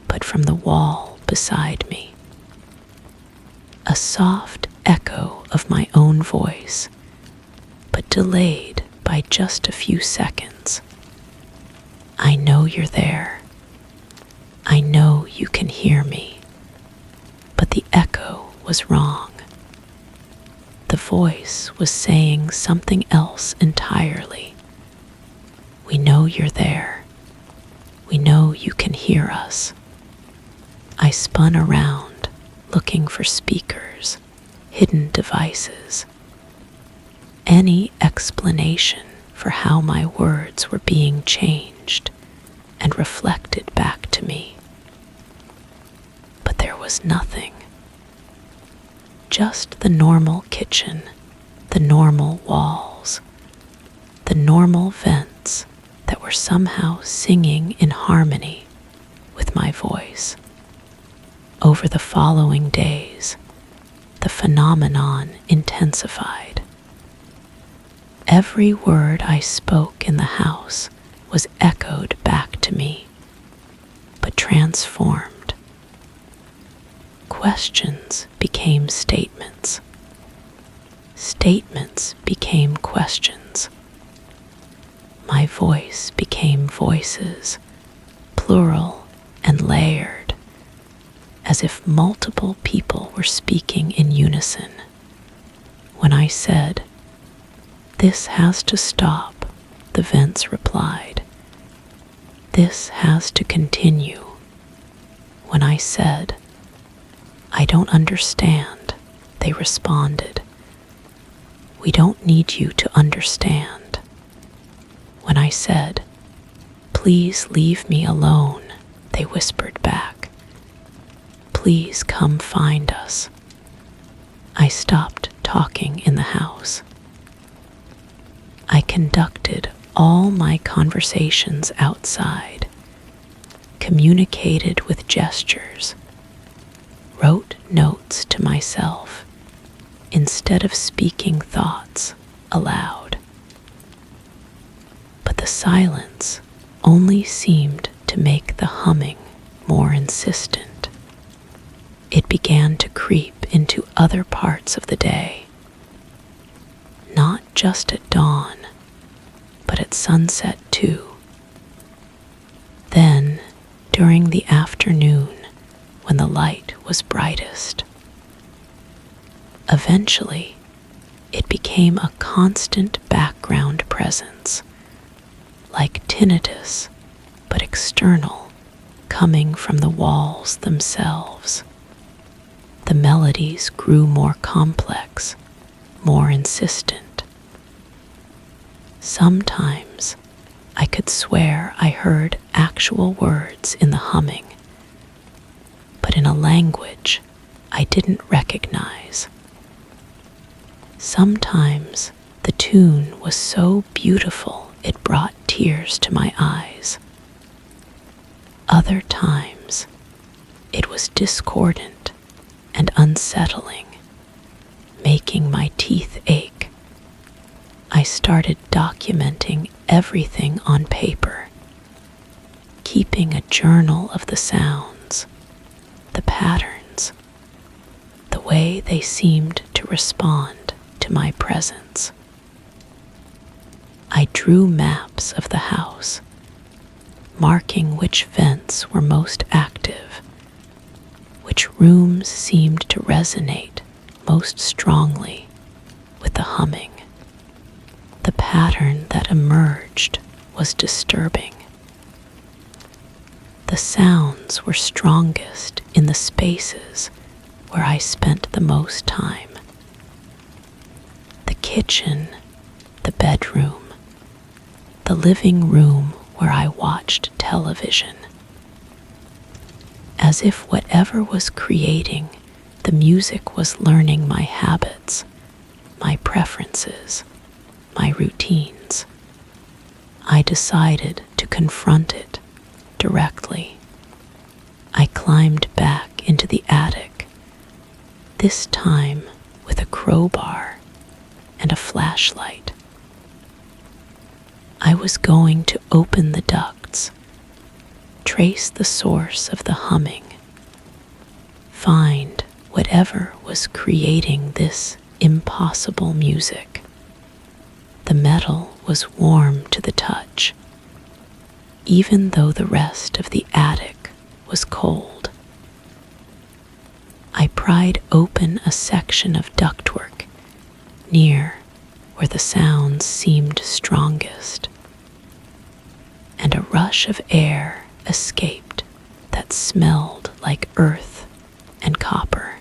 but from the wall beside me. A soft echo of my own voice, but delayed by just a few seconds. "I know you're there. I know you can hear me." But the echo was wrong. The voice was saying something else entirely. "We know you're there. We know you can hear us." I spun around, looking for speakers, hidden devices, any explanation for how my words were being changed and reflected back to me. But there was nothing. Just the normal kitchen, the normal walls, the normal vents that were somehow singing in harmony with my voice. Over the following days, the phenomenon intensified. Every word I spoke in the house was echoed back to me, but transformed. Questions became statements. Statements became questions. My voice became voices, plural and layered, as if multiple people were speaking in unison. When I said, "This has to stop," the vents replied. "This has to continue." When I said, "I don't understand," they responded. "We don't need you to understand." When I said, "Please leave me alone," they whispered back, "Please come find us." I stopped talking in the house. I conducted all my conversations outside, communicated with gestures, wrote notes to myself instead of speaking thoughts aloud. But the silence only seemed to make the humming more insistent. It began to creep into other parts of the day, not just at dawn, but at sunset too. Then, during the afternoon, when the light was brightest. Eventually, it became a constant background presence, like tinnitus, but external, coming from the walls themselves. The melodies grew more complex, more insistent. Sometimes I could swear I heard actual words in the humming, but in a language I didn't recognize. Sometimes the tune was so beautiful it brought tears to my eyes. Other times it was discordant and unsettling, making my teeth ache. I started documenting everything on paper, keeping a journal of the sounds, the patterns, the way they seemed to respond to my presence. I drew maps of the house, marking which vents were most active, which rooms seemed to resonate most strongly with the humming. The pattern that emerged was disturbing. The sounds were strongest in the spaces where I spent the most time. The kitchen, the bedroom, the living room where I watched television. As if whatever was creating the music was learning my habits, my preferences, my routines. I decided to confront it directly. I climbed back into the attic, this time with a crowbar and a flashlight. I was going to open the ducts, trace the source of the humming, find whatever was creating this impossible music. The metal was warm to the touch, even though the rest of the attic was cold. I pried open a section of ductwork near where the sounds seemed strongest, and a rush of air escaped that smelled like earth and copper.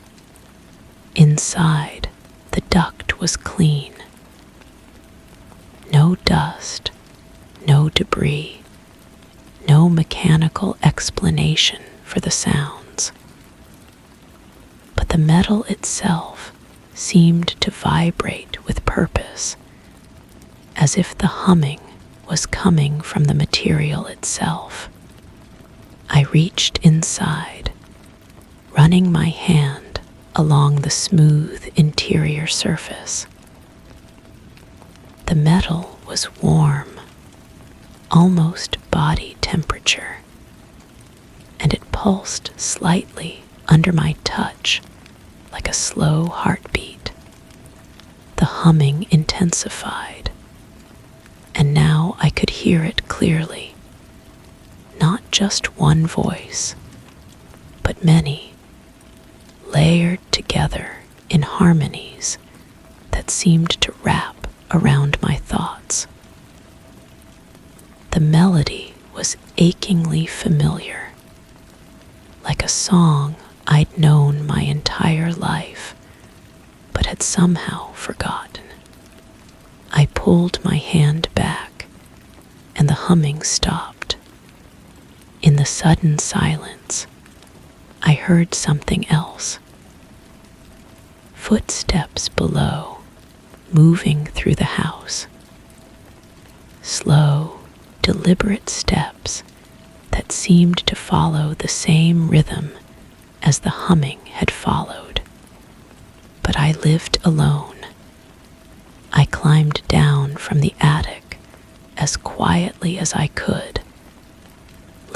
Inside, the duct was clean. No dust, no debris, no mechanical explanation for the sounds. But the metal itself seemed to vibrate with purpose, as if the humming was coming from the material itself. I reached inside, running my hand along the smooth interior surface. The metal was warm, almost body temperature, and it pulsed slightly under my touch like a slow heartbeat. The humming intensified, and now I could hear it clearly. Not just one voice, but many, layered together in harmonies that seemed to wrap around my thoughts. The melody was achingly familiar, like a song I'd known my entire life, but had somehow forgotten. I pulled my hand back, and the humming stopped. In the sudden silence, I heard something else. Footsteps below, moving through the house. Slow, deliberate steps that seemed to follow the same rhythm as the humming had followed. But I lived alone. I climbed down from the attic as quietly as I could,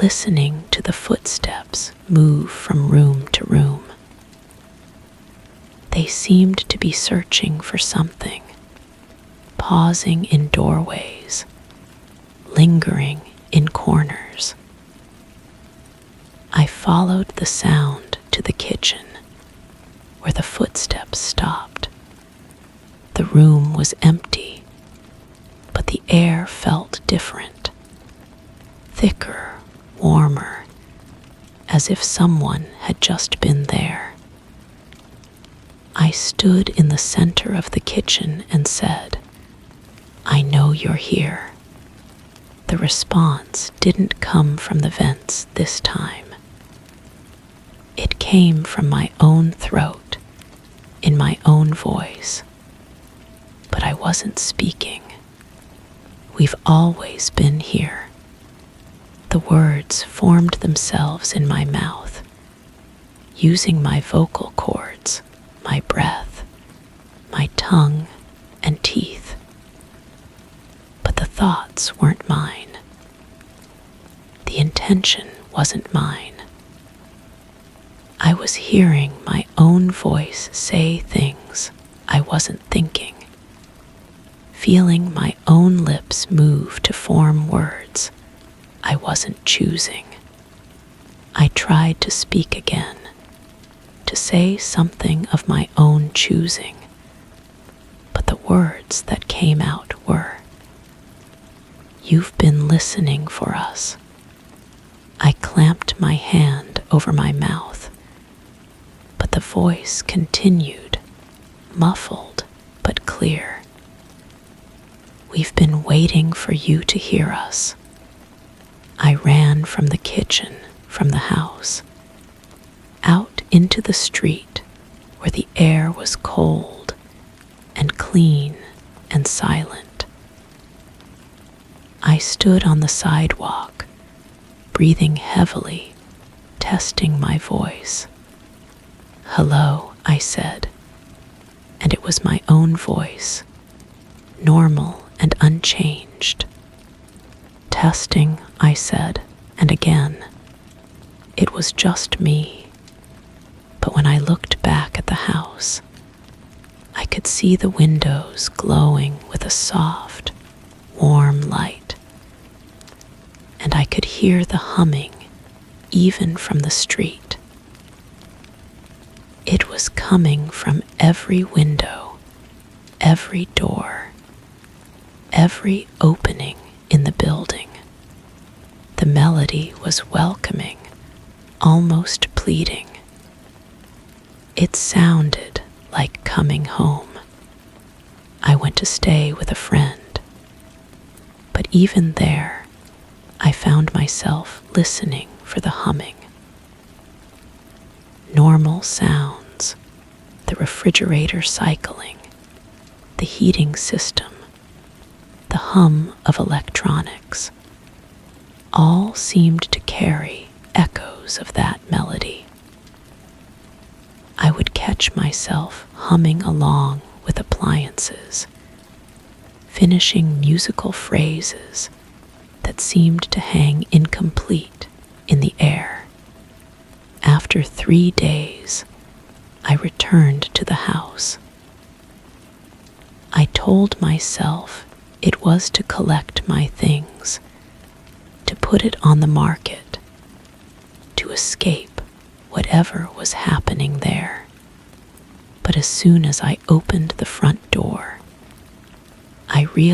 listening to the footsteps move from room to room. They seemed to be searching for something, pausing in doorways, lingering in corners. I followed the sound to the kitchen, where the footsteps stopped. The room was empty, but the air felt different, thicker, warmer, as if someone had just been there. I stood in the center of the kitchen and said, "I know you're here." The response didn't come from the vents this time. It came from my own throat, in my own voice. But I wasn't speaking. "We've always been here." The words formed themselves in my mouth, using my vocal cords, my breath, my tongue, and teeth. But the thoughts weren't mine. The intention wasn't mine. I was hearing my own voice say things I wasn't thinking, feeling my own lips move to form words I wasn't choosing. I tried to speak again, to say something of my own choosing, but the words that came out were, "You've been listening for us." I clamped my hand over my mouth, but the voice continued, muffled but clear. "We've been waiting for you to hear us." I ran from the kitchen, from the house, out into the street where the air was cold and clean and silent. I stood on the sidewalk, breathing heavily, testing my voice. "Hello," I said, and it was my own voice, normal and unchanged. "Testing," I said, and again. It was just me. But when I looked back at the house, I could see the windows glowing with a soft, warm light, and I could hear the humming even from the street. It was coming from every window, every door, every opening in the building. The melody was welcoming, almost pleading. It sounded like coming home. I went to stay with a friend, but even there, I found myself listening for the humming. Normal sounds, the refrigerator cycling, the heating system, the hum of electronics, all seemed to carry echoes of that melody. I would catch myself humming along with appliances, finishing musical phrases that seemed to hang incomplete in the air. After 3 days, I returned to the house. I told myself it was to collect my things, to put it on the market, to escape whatever was happening there. But as soon as I opened the front door, I realized